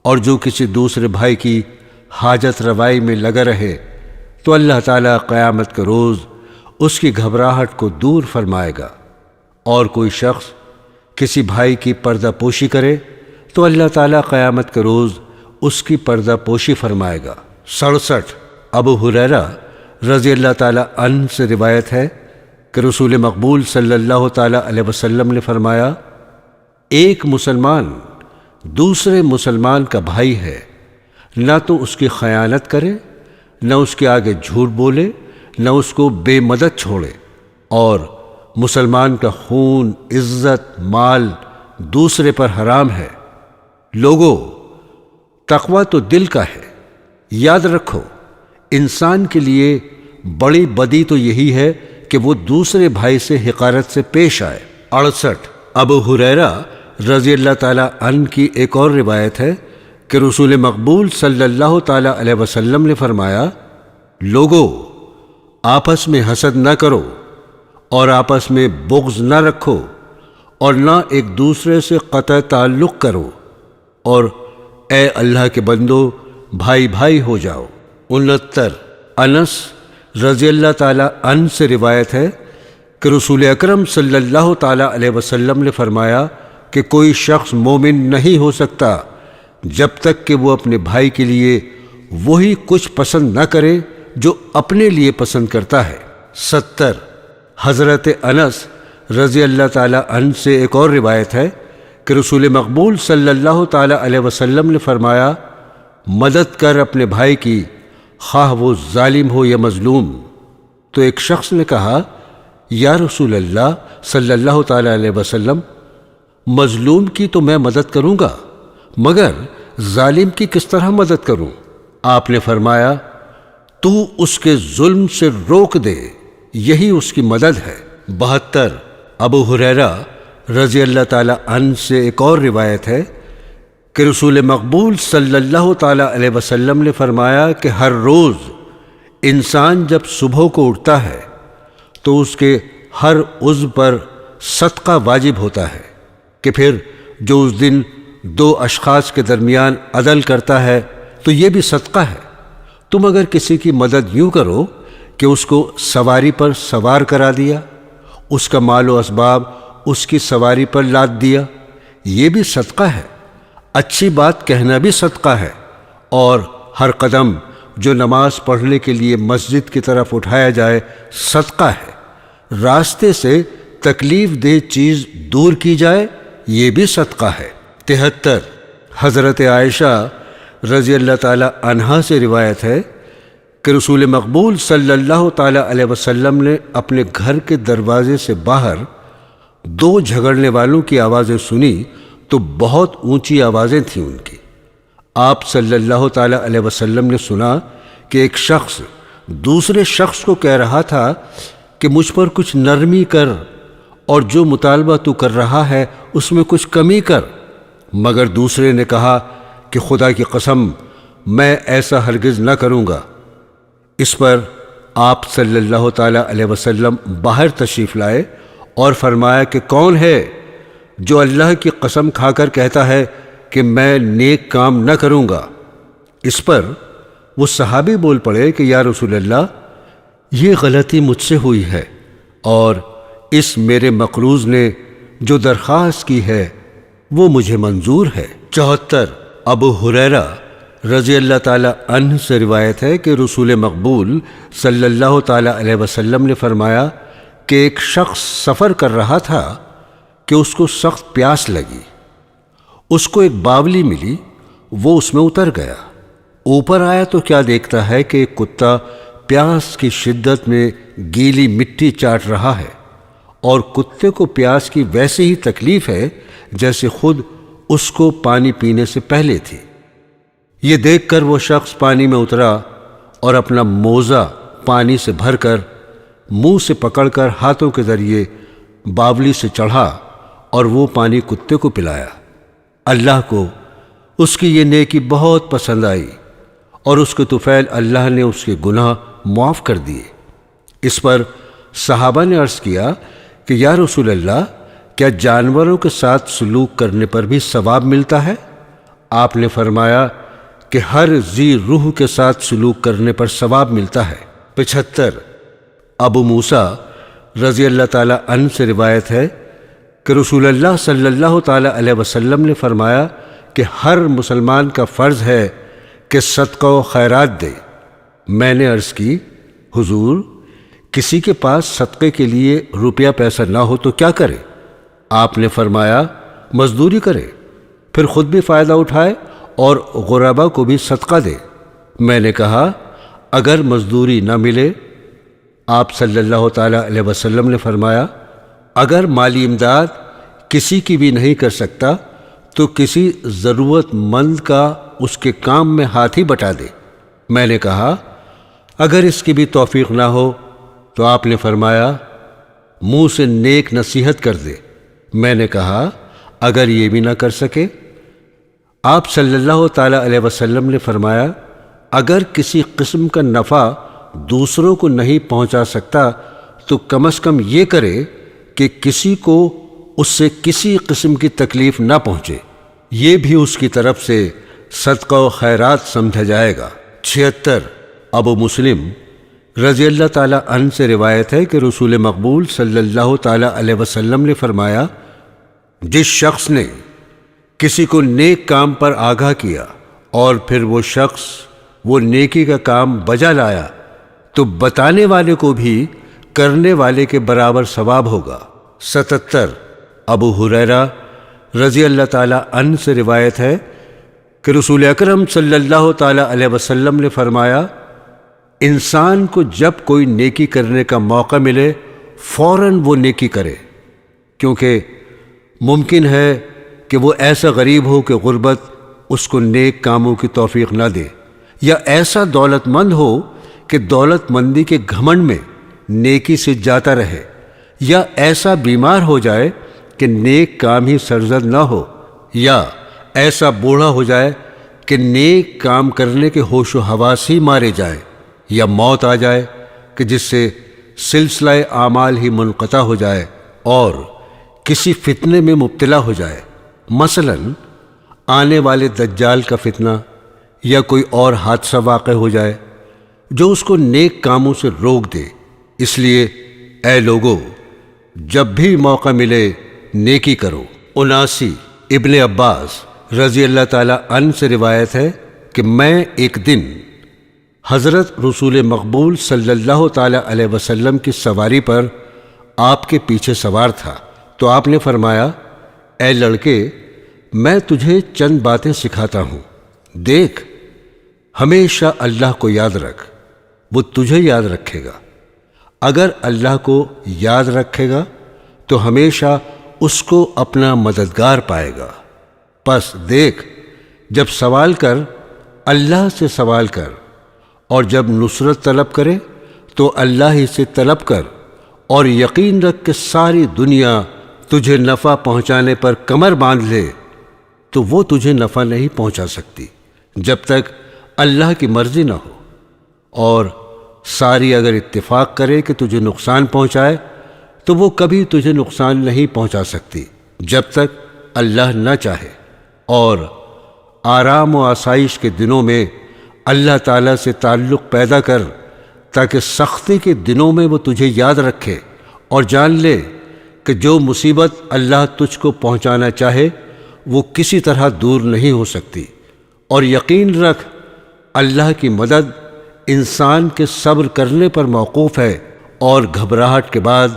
اور جو کسی دوسرے بھائی کی حاجت روائی میں لگا رہے تو اللہ تعالیٰ قیامت کے روز اس کی گھبراہٹ کو دور فرمائے گا، اور کوئی شخص کسی بھائی کی پردہ پوشی کرے تو اللہ تعالیٰ قیامت کے روز اس کی پردہ پوشی فرمائے گا۔ 67 ابو ہریرہ رضی اللہ تعالی عنہ سے روایت ہے کہ رسول مقبول صلی اللہ تعالی علیہ وسلم نے فرمایا، ایک مسلمان دوسرے مسلمان کا بھائی ہے، نہ تو اس کی خیانت کرے، نہ اس کے آگے جھوٹ بولے، نہ اس کو بے مدد چھوڑے، اور مسلمان کا خون، عزت، مال دوسرے پر حرام ہے۔ لوگوں، تقویٰ تو دل کا ہے، یاد رکھو انسان کے لیے بڑی بدی تو یہی ہے کہ وہ دوسرے بھائی سے حقارت سے پیش آئے۔ 68 ابو ہریرہ رضی اللہ تعالی عنہ کی ایک اور روایت ہے کہ رسول مقبول صلی اللہ تعالی علیہ وسلم نے فرمایا، لوگوں، آپس میں حسد نہ کرو اور آپس میں بغض نہ رکھو اور نہ ایک دوسرے سے قطع تعلق کرو، اور اے اللہ کے بندو بھائی بھائی ہو جاؤ۔ 69 انس رضی اللہ تعالی عنہ سے روایت ہے کہ رسول اکرم صلی اللہ تعالی علیہ وسلم نے فرمایا کہ کوئی شخص مومن نہیں ہو سکتا جب تک کہ وہ اپنے بھائی کے لیے وہی کچھ پسند نہ کرے جو اپنے لیے پسند کرتا ہے۔ 70 حضرت انس رضی اللہ تعالی عنہ سے ایک اور روایت ہے کہ رسول مقبول صلی اللہ تعالی علیہ وسلم نے فرمایا، مدد کر اپنے بھائی کی، خواہ وہ ظالم ہو یا مظلوم۔ تو ایک شخص نے کہا، یا رسول اللہ صلی اللہ تعالی علیہ وسلم، مظلوم کی تو میں مدد کروں گا، مگر ظالم کی کس طرح مدد کروں؟ آپ نے فرمایا، تو اس کے ظلم سے روک دے، یہی اس کی مدد ہے۔ 72 ابو ہریرہ رضی اللہ تعالی عنہ سے ایک اور روایت ہے کہ رسول مقبول صلی اللہ تعالی علیہ وسلم نے فرمایا کہ ہر روز انسان جب صبح کو اٹھتا ہے تو اس کے ہر عضو پر صدقہ واجب ہوتا ہے، کہ پھر جو اس دن دو اشخاص کے درمیان عدل کرتا ہے تو یہ بھی صدقہ ہے۔ تم اگر کسی کی مدد یوں کرو کہ اس کو سواری پر سوار کرا دیا، اس کا مال و اسباب اس کی سواری پر لاد دیا، یہ بھی صدقہ ہے۔ اچھی بات کہنا بھی صدقہ ہے، اور ہر قدم جو نماز پڑھنے کے لیے مسجد کی طرف اٹھایا جائے صدقہ ہے۔ راستے سے تکلیف دہ چیز دور کی جائے، یہ بھی صدقہ ہے۔ 73 حضرت عائشہ رضی اللہ تعالی عنہا سے روایت ہے کہ رسول مقبول صلی اللہ تعالی علیہ وسلم نے اپنے گھر کے دروازے سے باہر دو جھگڑنے والوں کی آوازیں سنی تو بہت اونچی آوازیں تھیں ان کی۔ آپ صلی اللہ تعالی علیہ وسلم نے سنا کہ ایک شخص دوسرے شخص کو کہہ رہا تھا کہ مجھ پر کچھ نرمی کر، اور جو مطالبہ تو کر رہا ہے اس میں کچھ کمی کر، مگر دوسرے نے کہا کہ خدا کی قسم میں ایسا ہرگز نہ کروں گا۔ اس پر آپ صلی اللہ تعالی علیہ وسلم باہر تشریف لائے اور فرمایا کہ کون ہے جو اللہ کی قسم کھا کر کہتا ہے کہ میں نیک کام نہ کروں گا؟ اس پر وہ صحابی بول پڑے کہ یا رسول اللہ، یہ غلطی مجھ سے ہوئی ہے، اور اس میرے مقروض نے جو درخواست کی ہے وہ مجھے منظور ہے۔ 74 ابو ہریرہ رضی اللہ تعالی عنہ سے روایت ہے کہ رسول مقبول صلی اللہ تعالی علیہ وسلم نے فرمایا کہ ایک شخص سفر کر رہا تھا کہ اس کو سخت پیاس لگی۔ اس کو ایک باولی ملی، وہ اس میں اتر گیا۔ اوپر آیا تو کیا دیکھتا ہے کہ ایک کتا پیاس کی شدت میں گیلی مٹی چاٹ رہا ہے، اور کتے کو پیاس کی ویسے ہی تکلیف ہے جیسے خود اس کو پانی پینے سے پہلے تھی۔ یہ دیکھ کر وہ شخص پانی میں اترا اور اپنا موزہ پانی سے بھر کر منہ سے پکڑ کر ہاتھوں کے ذریعے باولی سے چڑھا اور وہ پانی کتے کو پلایا۔ اللہ کو اس کی یہ نیکی بہت پسند آئی اور اس کے طفیل اللہ نے اس کے گناہ معاف کر دیے۔ اس پر صحابہ نے عرض کیا کہ یا رسول اللہ، کیا جانوروں کے ساتھ سلوک کرنے پر بھی ثواب ملتا ہے؟ آپ نے فرمایا کہ ہر ذی روح کے ساتھ سلوک کرنے پر ثواب ملتا ہے۔ 75 ابو موسیٰ رضی اللہ تعالی عنہ سے روایت ہے کہ رسول اللہ صلی اللہ تعالی علیہ وسلم نے فرمایا کہ ہر مسلمان کا فرض ہے کہ صدقہ و خیرات دے۔ میں نے عرض کی، حضور، کسی کے پاس صدقے کے لیے روپیہ پیسہ نہ ہو تو کیا کرے؟ آپ نے فرمایا، مزدوری کرے، پھر خود بھی فائدہ اٹھائے اور غربا کو بھی صدقہ دے۔ میں نے کہا، اگر مزدوری نہ ملے؟ آپ صلی اللہ تعالی علیہ وسلم نے فرمایا، اگر مالی امداد کسی کی بھی نہیں کر سکتا تو کسی ضرورت مند کا اس کے کام میں ہاتھ ہی بٹا دے۔ میں نے کہا، اگر اس کی بھی توفیق نہ ہو؟ تو آپ نے فرمایا، منہ سے نیک نصیحت کر دے۔ میں نے کہا، اگر یہ بھی نہ کر سکے؟ آپ صلی اللہ تعالی علیہ وسلم نے فرمایا، اگر کسی قسم کا نفع دوسروں کو نہیں پہنچا سکتا تو کم از کم یہ کرے کہ کسی کو اس سے کسی قسم کی تکلیف نہ پہنچے، یہ بھی اس کی طرف سے صدقہ و خیرات سمجھا جائے گا۔ 76 ابو مسلم رضی اللہ تعالی عنہ سے روایت ہے کہ رسول مقبول صلی اللہ تعالی علیہ وسلم نے فرمایا، جس شخص نے کسی کو نیک کام پر آگاہ کیا اور پھر وہ شخص وہ نیکی کا کام بجا لایا تو بتانے والے کو بھی کرنے والے کے برابر ثواب ہوگا۔ 77 ابو ہریرہ رضی اللہ تعالی عنہ سے روایت ہے کہ رسول اکرم صلی اللہ تعالی علیہ وسلم نے فرمایا، انسان کو جب کوئی نیکی کرنے کا موقع ملے فوراً وہ نیکی کرے، کیونکہ ممکن ہے کہ وہ ایسا غریب ہو کہ غربت اس کو نیک کاموں کی توفیق نہ دے، یا ایسا دولت مند ہو کہ دولت مندی کے گھمنڈ میں نیکی سے جاتا رہے، یا ایسا بیمار ہو جائے کہ نیک کام ہی سرزد نہ ہو، یا ایسا بوڑھا ہو جائے کہ نیک کام کرنے کے ہوش و حواس ہی مارے جائیں، یا موت آ جائے کہ جس سے سلسلہ اعمال ہی منقطع ہو جائے اور کسی فتنے میں مبتلا ہو جائے، مثلا آنے والے دجال کا فتنہ یا کوئی اور حادثہ واقع ہو جائے جو اس کو نیک کاموں سے روک دے۔ اس لیے اے لوگو، جب بھی موقع ملے نیکی کرو۔ 79 ابن عباس رضی اللہ تعالی عنہ سے روایت ہے کہ میں ایک دن حضرت رسول مقبول صلی اللہ تعالی علیہ وسلم کی سواری پر آپ کے پیچھے سوار تھا تو آپ نے فرمایا، اے لڑکے، میں تجھے چند باتیں سکھاتا ہوں، دیکھ، ہمیشہ اللہ کو یاد رکھ، وہ تجھے یاد رکھے گا۔ اگر اللہ کو یاد رکھے گا تو ہمیشہ اس کو اپنا مددگار پائے گا۔ پس دیکھ، جب سوال کر اللہ سے سوال کر، اور جب نصرت طلب کرے تو اللہ ہی سے طلب کر، اور یقین رکھ کہ ساری دنیا تجھے نفع پہنچانے پر کمر باندھ لے تو وہ تجھے نفع نہیں پہنچا سکتی جب تک اللہ کی مرضی نہ ہو، اور ساری اگر اتفاق کرے کہ تجھے نقصان پہنچائے تو وہ کبھی تجھے نقصان نہیں پہنچا سکتی جب تک اللہ نہ چاہے۔ اور آرام و آسائش کے دنوں میں اللہ تعالیٰ سے تعلق پیدا کر تاکہ سختی کے دنوں میں وہ تجھے یاد رکھے، اور جان لے کہ جو مصیبت اللہ تجھ کو پہنچانا چاہے وہ کسی طرح دور نہیں ہو سکتی، اور یقین رکھ اللہ کی مدد انسان کے صبر کرنے پر موقوف ہے، اور گھبراہٹ کے بعد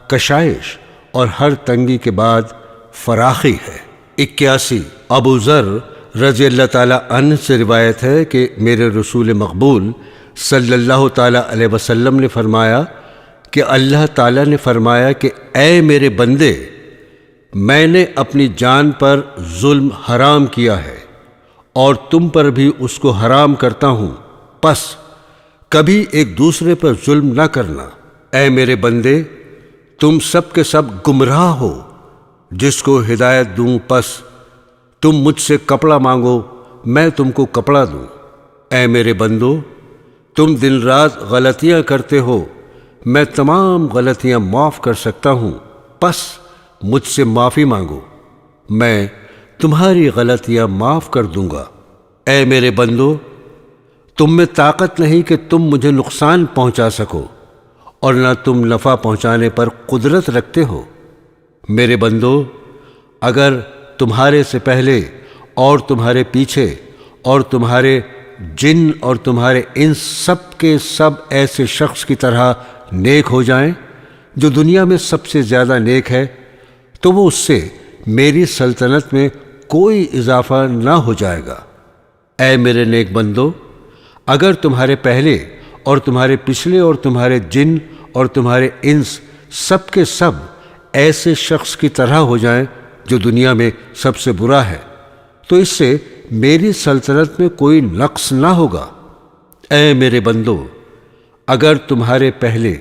کشائش اور ہر تنگی کے بعد فراخی ہے۔ 81 ابو ذر رضی اللہ تعالی عنہ سے روایت ہے کہ میرے رسول مقبول صلی اللہ تعالی علیہ وسلم نے فرمایا کہ اللہ تعالی نے فرمایا کہ اے میرے بندے، میں نے اپنی جان پر ظلم حرام کیا ہے اور تم پر بھی اس کو حرام کرتا ہوں، پس کبھی ایک دوسرے پر ظلم نہ کرنا۔ اے میرے بندے، تم سب کے سب گمراہ ہو، جس کو ہدایت دوں پس تم مجھ سے کپڑا مانگو، میں تم کو کپڑا دوں۔ اے میرے بندو، تم دن رات غلطیاں کرتے ہو، میں تمام غلطیاں معاف کر سکتا ہوں، پس مجھ سے معافی مانگو، میں تمہاری غلطیاں معاف کر دوں گا۔ اے میرے بندو، تم میں طاقت نہیں کہ تم مجھے نقصان پہنچا سکو، اور نہ تم نفع پہنچانے پر قدرت رکھتے ہو۔ میرے بندو، اگر تمہارے سے پہلے اور تمہارے پیچھے اور تمہارے جن اور تمہارے ان سب کے سب ایسے شخص کی طرح نیک ہو جائیں جو دنیا میں سب سے زیادہ نیک ہے، تو وہ اس سے میری سلطنت میں کوئی اضافہ نہ ہو جائے گا۔ اے میرے نیک بندو، اگر تمہارے پہلے اور تمہارے پچھلے اور تمہارے جن اور تمہارے انس سب کے سب ایسے شخص کی طرح ہو جائیں جو دنیا میں سب سے برا ہے، تو اس سے میری سلطنت میں کوئی نقص نہ ہوگا۔ اے میرے بندو، اگر تمہارے پہلے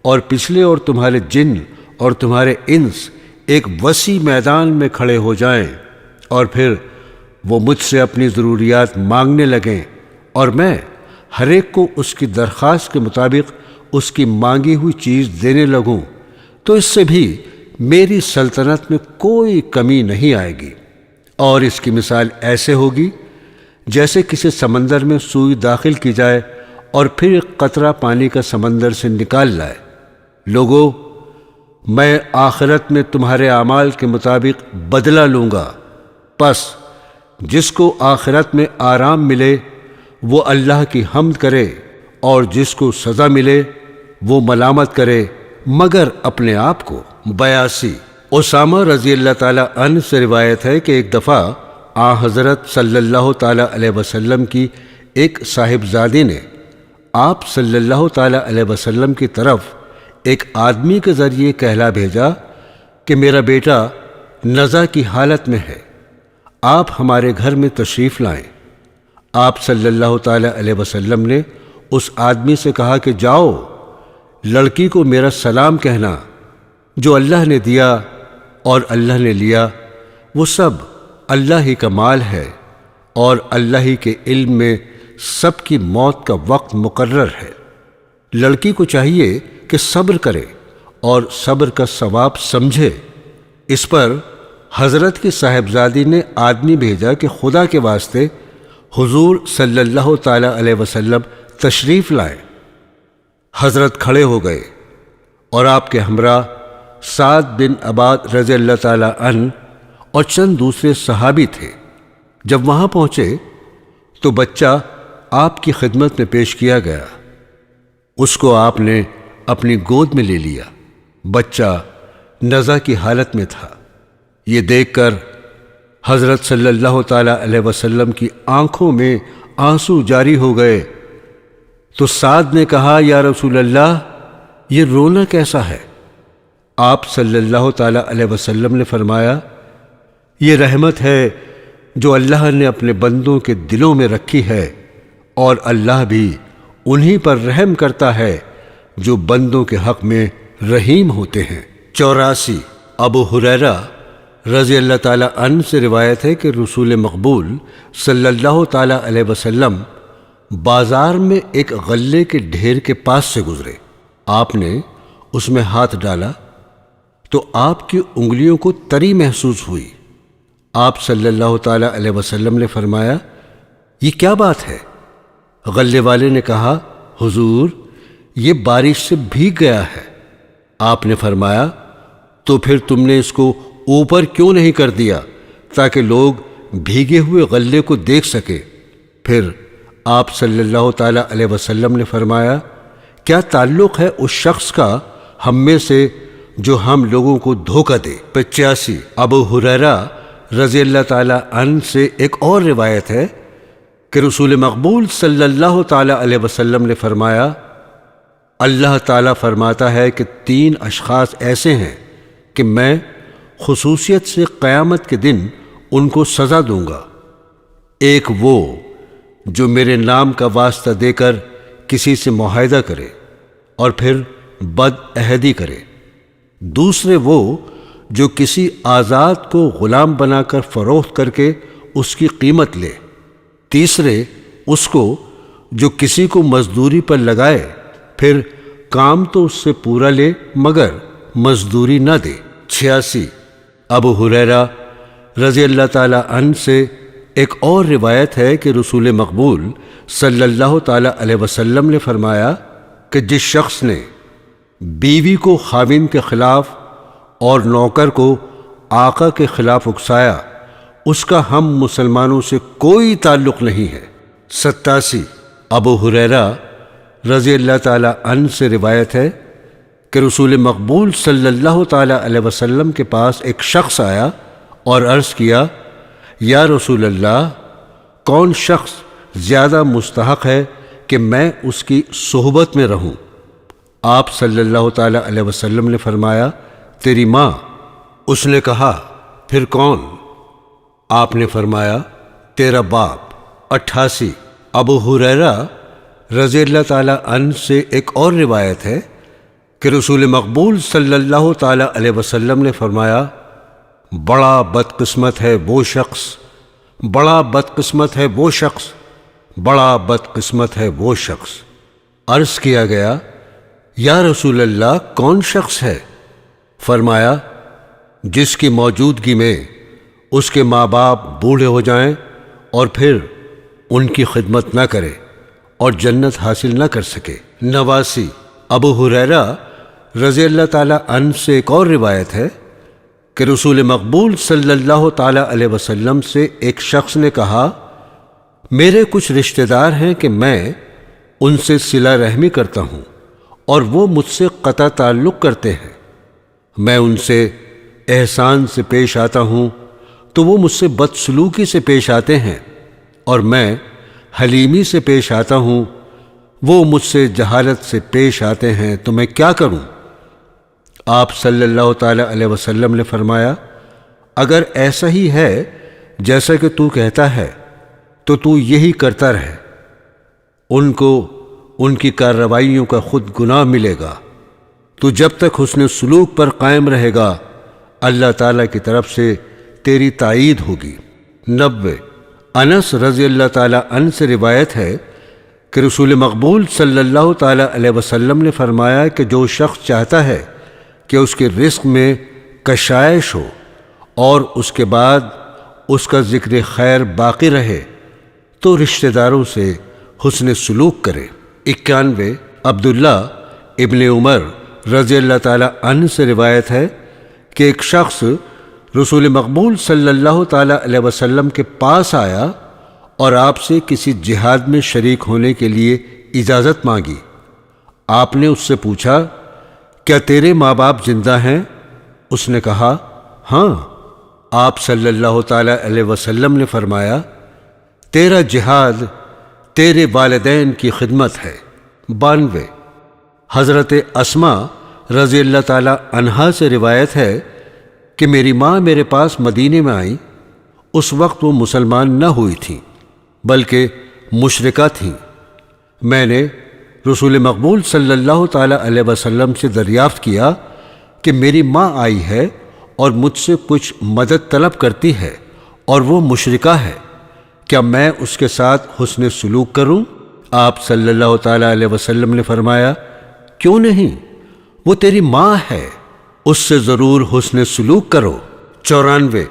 اور پچھلے اور تمہارے جن اور تمہارے انس ایک وسیع میدان میں کھڑے ہو جائیں اور پھر وہ مجھ سے اپنی ضروریات مانگنے لگیں اور میں ہر ایک کو اس کی درخواست کے مطابق اس کی مانگی ہوئی چیز دینے لگوں، تو اس سے بھی میری سلطنت میں کوئی کمی نہیں آئے گی۔ اور اس کی مثال ایسے ہوگی جیسے کسی سمندر میں سوئی داخل کی جائے اور پھر ایک قطرہ پانی کا سمندر سے نکال لائے۔ لوگو، میں آخرت میں تمہارے اعمال کے مطابق بدلہ لوں گا، پس جس کو آخرت میں آرام ملے وہ اللہ کی حمد کرے، اور جس کو سزا ملے وہ ملامت کرے مگر اپنے آپ کو۔ 82 اسامہ رضی اللہ تعالی عنہ سے روایت ہے کہ ایک دفعہ حضرت صلی اللہ تعالی علیہ وسلم کی ایک صاحبزادی نے آپ صلی اللہ تعالی علیہ وسلم کی طرف ایک آدمی کے ذریعے کہلا بھیجا کہ میرا بیٹا نزع کی حالت میں ہے، آپ ہمارے گھر میں تشریف لائیں۔ آپ صلی اللہ تعالی علیہ وسلم نے اس آدمی سے کہا کہ جاؤ، لڑکی کو میرا سلام کہنا، جو اللہ نے دیا اور اللہ نے لیا وہ سب اللہ ہی کا مال ہے، اور اللہ ہی کے علم میں سب کی موت کا وقت مقرر ہے۔ لڑکی کو چاہیے کہ صبر کرے اور صبر کا ثواب سمجھے۔ اس پر حضرت کی صاحبزادی نے آدمی بھیجا کہ خدا کے واسطے حضور صلی اللہ تعالی علیہ وسلم تشریف لائیں۔ حضرت کھڑے ہو گئے اور آپ کے ہمراہ سعد بن عباد رضی اللہ تعالی عنہ اور چند دوسرے صحابی تھے۔ جب وہاں پہنچے تو بچہ آپ کی خدمت میں پیش کیا گیا، اس کو آپ نے اپنی گود میں لے لیا۔ بچہ نزع کی حالت میں تھا۔ یہ دیکھ کر حضرت صلی اللہ تعالی علیہ وسلم کی آنکھوں میں آنسو جاری ہو گئے، تو سعد نے کہا یا رسول اللہ، یہ رونا کیسا ہے؟ آپ صلی اللہ تعالی علیہ وسلم نے فرمایا، یہ رحمت ہے جو اللہ نے اپنے بندوں کے دلوں میں رکھی ہے، اور اللہ بھی انہی پر رحم کرتا ہے جو بندوں کے حق میں رحیم ہوتے ہیں۔ 84 ابو ہریرہ رضی اللہ تعالی عنہ سے روایت ہے کہ رسول مقبول صلی اللہ تعالی علیہ وسلم بازار میں ایک غلے کے ڈھیر کے پاس سے گزرے۔ آپ نے اس میں ہاتھ ڈالا تو آپ کی انگلیوں کو تری محسوس ہوئی۔ آپ صلی اللہ تعالی علیہ وسلم نے فرمایا، یہ کیا بات ہے؟ غلے والے نے کہا، حضور، یہ بارش سے بھیگ گیا ہے۔ آپ نے فرمایا، تو پھر تم نے اس کو اوپر کیوں نہیں کر دیا تاکہ لوگ بھیگے ہوئے غلے کو دیکھ سکے۔ پھر آپ صلی اللہ تعالی علیہ وسلم نے فرمایا، کیا تعلق ہے اس شخص کا ہم میں سے جو ہم لوگوں کو دھوکہ دے؟ 85 ابو ہریرہ رضی اللہ تعالی عنہ سے ایک اور روایت ہے کہ رسول مقبول صلی اللہ تعالی علیہ وسلم نے فرمایا، اللہ تعالیٰ فرماتا ہے کہ 3 اشخاص ایسے ہیں کہ میں خصوصیت سے قیامت کے دن ان کو سزا دوں گا۔ ایک وہ جو میرے نام کا واسطہ دے کر کسی سے معاہدہ کرے اور پھر بد عہدی کرے، دوسرے وہ جو کسی آزاد کو غلام بنا کر فروخت کر کے اس کی قیمت لے، تیسرے اس کو جو کسی کو مزدوری پر لگائے پھر کام تو اس سے پورا لے مگر مزدوری نہ دے۔ 86 ابو ہریرہ رضی اللہ تعالی عنہ سے ایک اور روایت ہے کہ رسول مقبول صلی اللہ تعالی علیہ وسلم نے فرمایا کہ جس شخص نے بیوی کو خاوند کے خلاف اور نوکر کو آقا کے خلاف اکسایا، اس کا ہم مسلمانوں سے کوئی تعلق نہیں ہے۔ 87 ابو ہریرہ رضی اللہ تعالی عنہ سے روایت ہے کہ رسول مقبول صلی اللہ تعالی علیہ وسلم کے پاس ایک شخص آیا اور عرض کیا، یا رسول اللہ، کون شخص زیادہ مستحق ہے کہ میں اس کی صحبت میں رہوں؟ آپ صلی اللہ تعالی علیہ وسلم نے فرمایا، تیری ماں۔ اس نے کہا، پھر کون؟ آپ نے فرمایا، تیرا باپ۔ 88 ابو ہریرہ رضی اللہ تعالی عنہ سے ایک اور روایت ہے کہ رسول مقبول صلی اللہ تعالی علیہ وسلم نے فرمایا، بڑا بدقسمت ہے وہ شخص، بڑا بدقسمت ہے وہ شخص، بڑا بدقسمت ہے وہ شخص۔ عرض کیا گیا، یا رسول اللہ، کون شخص ہے؟ فرمایا، جس کی موجودگی میں اس کے ماں باپ بوڑھے ہو جائیں اور پھر ان کی خدمت نہ کرے اور جنت حاصل نہ کر سکے۔ 89 ابو ہریرہ رضی اللہ تعالی عنہ سے ایک اور روایت ہے کہ رسول مقبول صلی اللہ تعالی علیہ وسلم سے ایک شخص نے کہا، میرے کچھ رشتہ دار ہیں کہ میں ان سے صلہ رحمی کرتا ہوں اور وہ مجھ سے قطع تعلق کرتے ہیں، میں ان سے احسان سے پیش آتا ہوں تو وہ مجھ سے بدسلوکی سے پیش آتے ہیں، اور میں حلیمی سے پیش آتا ہوں، وہ مجھ سے جہالت سے پیش آتے ہیں، تو میں کیا کروں؟ آپ صلی اللہ تعالی علیہ وسلم نے فرمایا، اگر ایسا ہی ہے جیسا کہ تو کہتا ہے تو تو یہی کرتا رہے، ان کو ان کی کارروائیوں کا خود گناہ ملے گا۔ تو جب تک حسن سلوک پر قائم رہے گا، اللہ تعالیٰ کی طرف سے تیری تائید ہوگی۔ 90 انس رضی اللہ تعالی عنہ سے روایت ہے کہ رسول مقبول صلی اللہ تعالی علیہ وسلم نے فرمایا کہ جو شخص چاہتا ہے کہ اس کے رزق میں کشائش ہو اور اس کے بعد اس کا ذکر خیر باقی رہے تو رشتہ داروں سے حسن سلوک کرے۔ 91 عبداللہ ابن عمر رضی اللہ تعالی عنہ سے روایت ہے کہ ایک شخص رسول مقبول صلی اللہ تعالی علیہ وسلم کے پاس آیا اور آپ سے کسی جہاد میں شریک ہونے کے لیے اجازت مانگی۔ آپ نے اس سے پوچھا، کیا تیرے ماں باپ زندہ ہیں؟ اس نے کہا، ہاں۔ آپ صلی اللہ تعالی علیہ وسلم نے فرمایا، تیرا جہاد تیرے والدین کی خدمت ہے۔ 92 حضرت اسماء رضی اللہ تعالی عنہا سے روایت ہے کہ میری ماں میرے پاس مدینے میں آئی، اس وقت وہ مسلمان نہ ہوئی تھیں بلکہ مشرکہ تھیں۔ میں نے رسول مقبول صلی اللہ تعالی علیہ وسلم سے دریافت کیا کہ میری ماں آئی ہے اور مجھ سے کچھ مدد طلب کرتی ہے اور وہ مشرکہ ہے، کیا میں اس کے ساتھ حسن سلوک کروں؟ آپ صلی اللہ تعالی علیہ وسلم نے فرمایا، کیوں نہیں، وہ تیری ماں ہے، اس سے ضرور حسن سلوک کرو۔ 94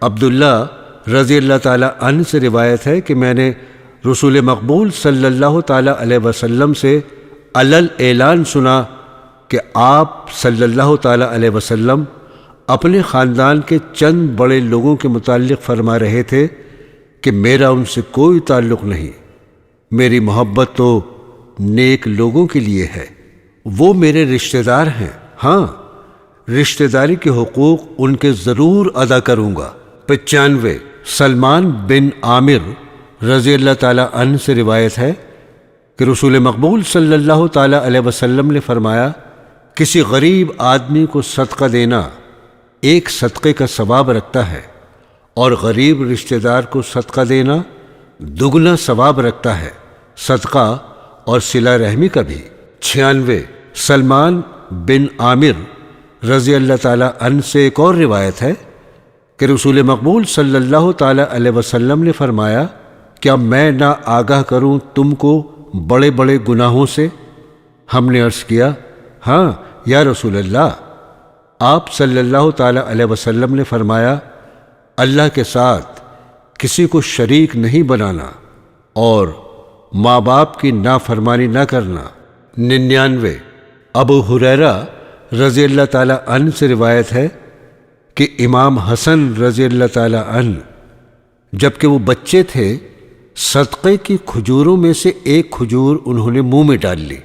عبداللہ رضی اللہ تعالی عنہ سے روایت ہے کہ میں نے رسول مقبول صلی اللہ تعالی علیہ وسلم سے علل اعلان سنا کہ آپ صلی اللہ تعالی علیہ وسلم اپنے خاندان کے چند بڑے لوگوں کے متعلق فرما رہے تھے کہ میرا ان سے کوئی تعلق نہیں، میری محبت تو نیک لوگوں کے لیے ہے، وہ میرے رشتہ دار ہیں، ہاں رشتہ داری کے حقوق ان کے ضرور ادا کروں گا۔ 95 سلمان بن عامر رضی اللہ تعالیٰ عنہ سے روایت ہے کہ رسول مقبول صلی اللہ تعالیٰ علیہ وسلم نے فرمایا، کسی غریب آدمی کو صدقہ دینا ایک صدقے کا ثواب رکھتا ہے، اور غریب رشتہ دار کو صدقہ دینا دگنا ثواب رکھتا ہے، صدقہ اور صلہ رحمی کا بھی۔ 96 سلمان بن عامر رضی اللہ تعالیٰ عنہ سے ایک اور روایت ہے کہ رسول مقبول صلی اللہ تعالیٰ علیہ وسلم نے فرمایا، کیا میں نہ آگاہ کروں تم کو بڑے بڑے گناہوں سے؟ ہم نے عرض کیا، ہاں یا رسول اللہ۔ آپ صلی اللہ تعالیٰ علیہ وسلم نے فرمایا، اللہ کے ساتھ کسی کو شریک نہیں بنانا اور ماں باپ کی نافرمانی نہ کرنا۔ 99 ابو ہریرہ رضی اللہ تعالیٰ عنہ سے روایت ہے کہ امام حسن رضی اللہ تعالیٰ عنہ جب کہ وہ بچے تھے، صدقے کی کھجوروں میں سے ایک کھجور انہوں نے منہ میں ڈال لی۔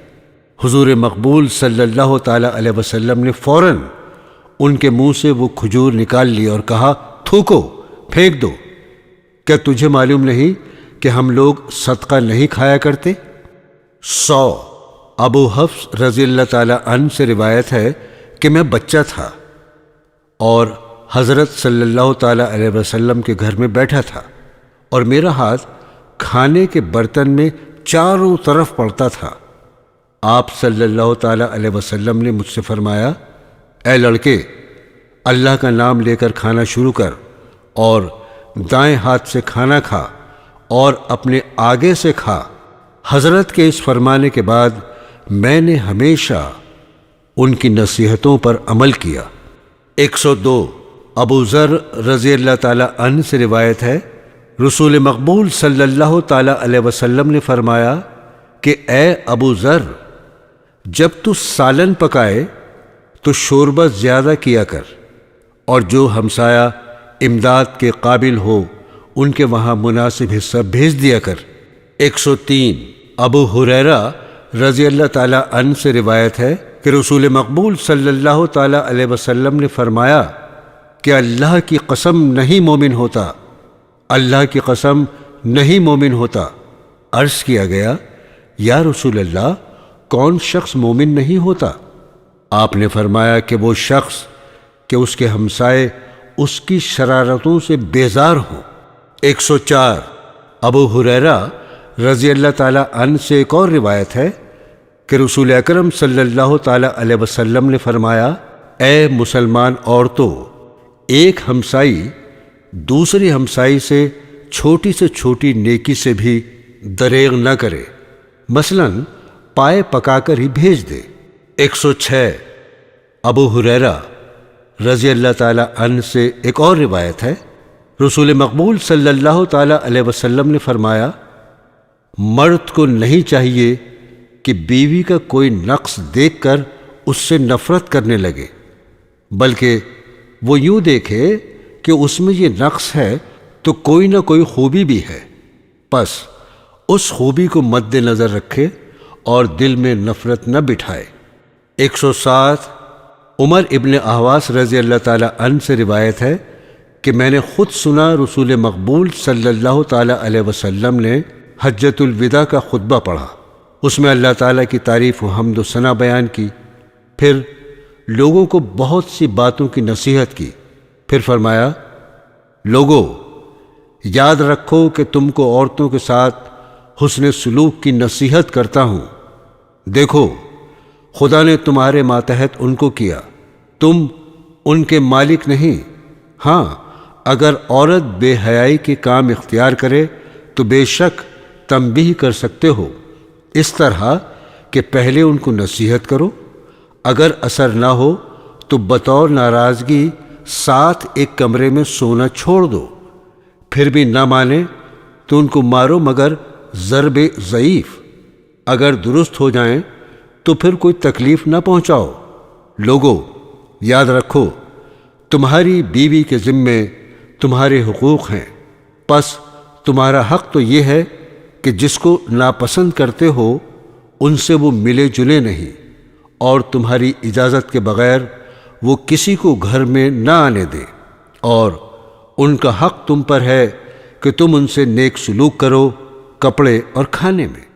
حضور مقبول صلی اللہ تعالیٰ علیہ وسلم نے فوراً ان کے منہ سے وہ کھجور نکال لی اور کہا، تھوکو، پھینک دو، کیا تجھے معلوم نہیں کہ ہم لوگ صدقہ نہیں کھایا کرتے؟ 100 ابو حفص رضی اللہ تعالیٰ عنہ سے روایت ہے کہ میں بچہ تھا اور حضرت صلی اللہ تعالیٰ علیہ وسلم کے گھر میں بیٹھا تھا، اور میرا ہاتھ کھانے کے برتن میں چاروں طرف پڑتا تھا۔ آپ صلی اللہ تعالیٰ علیہ وسلم نے مجھ سے فرمایا، اے لڑکے، اللہ کا نام لے کر کھانا شروع کر، اور دائیں ہاتھ سے کھانا کھا اور اپنے آگے سے کھا۔ حضرت کے اس فرمانے کے بعد میں نے ہمیشہ ان کی نصیحتوں پر عمل کیا۔ 102 ابو ذر رضی اللہ تعالیٰ عنہ سے روایت ہے، رسول مقبول صلی اللہ تعالیٰ علیہ وسلم نے فرمایا کہ اے ابو ذر، جب تو سالن پکائے تو شوربہ زیادہ کیا کر، اور جو ہمسایہ امداد کے قابل ہو ان کے وہاں مناسب حصہ بھیج دیا کر۔ 103 ابو ہریرہ رضی اللہ تعالیٰ عنہ سے روایت ہے کہ رسول مقبول صلی اللہ تعالیٰ علیہ وسلم نے فرمایا کہ اللہ کی قسم نہیں مومن ہوتا، اللہ کی قسم نہیں مومن ہوتا۔ عرض کیا گیا، یا رسول اللہ، کون شخص مومن نہیں ہوتا؟ آپ نے فرمایا کہ وہ شخص کہ اس کے ہمسائے اس کی شرارتوں سے بیزار ہوں۔ 104 ابو ہریرہ رضی اللہ تعالیٰ عنہ سے ایک اور روایت ہے کہ رسول اکرم صلی اللہ تعالیٰ علیہ وسلم نے فرمایا، اے مسلمان عورتوں، ایک ہمسائی دوسری ہمسائی سے چھوٹی نیکی سے بھی دریغ نہ کرے، مثلاً پائے پکا کر ہی بھیج دے۔ 106 ابو ہریرہ رضی اللہ تعالیٰ عنہ سے ایک اور روایت ہے، رسول مقبول صلی اللہ تعالیٰ علیہ وسلم نے فرمایا، مرد کو نہیں چاہیے کہ بیوی کا کوئی نقص دیکھ کر اس سے نفرت کرنے لگے، بلکہ وہ یوں دیکھے کہ اس میں یہ نقص ہے تو کوئی نہ کوئی خوبی بھی ہے، پس اس خوبی کو مد نظر رکھے اور دل میں نفرت نہ بٹھائے۔ 107 عمر ابن احواس رضی اللہ تعالیٰ عنہ سے روایت ہے کہ میں نے خود سنا رسول مقبول صلی اللہ تعالیٰ علیہ وسلم نے حجۃ الوداع کا خطبہ پڑھا، اس میں اللہ تعالیٰ کی تعریف و حمد و ثنا بیان کی، پھر لوگوں کو بہت سی باتوں کی نصیحت کی، پھر فرمایا، لوگو یاد رکھو کہ تم کو عورتوں کے ساتھ حسن سلوک کی نصیحت کرتا ہوں، دیکھو خدا نے تمہارے ماتحت ان کو کیا، تم ان کے مالک نہیں، ہاں اگر عورت بے حیائی کے کام اختیار کرے تو بے شک تنبیہ کر سکتے ہو، اس طرح کہ پہلے ان کو نصیحت کرو، اگر اثر نہ ہو تو بطور ناراضگی ساتھ ایک کمرے میں سونا چھوڑ دو، پھر بھی نہ مانے تو ان کو مارو مگر ضرب ضعیف، اگر درست ہو جائیں تو پھر کوئی تکلیف نہ پہنچاؤ۔ لوگو یاد رکھو تمہاری بیوی کے ذمے تمہارے حقوق ہیں، پس تمہارا حق تو یہ ہے کہ جس کو ناپسند کرتے ہو ان سے وہ ملے جلے نہیں، اور تمہاری اجازت کے بغیر وہ کسی کو گھر میں نہ آنے دیں، اور ان کا حق تم پر ہے کہ تم ان سے نیک سلوک کرو کپڑے اور کھانے میں۔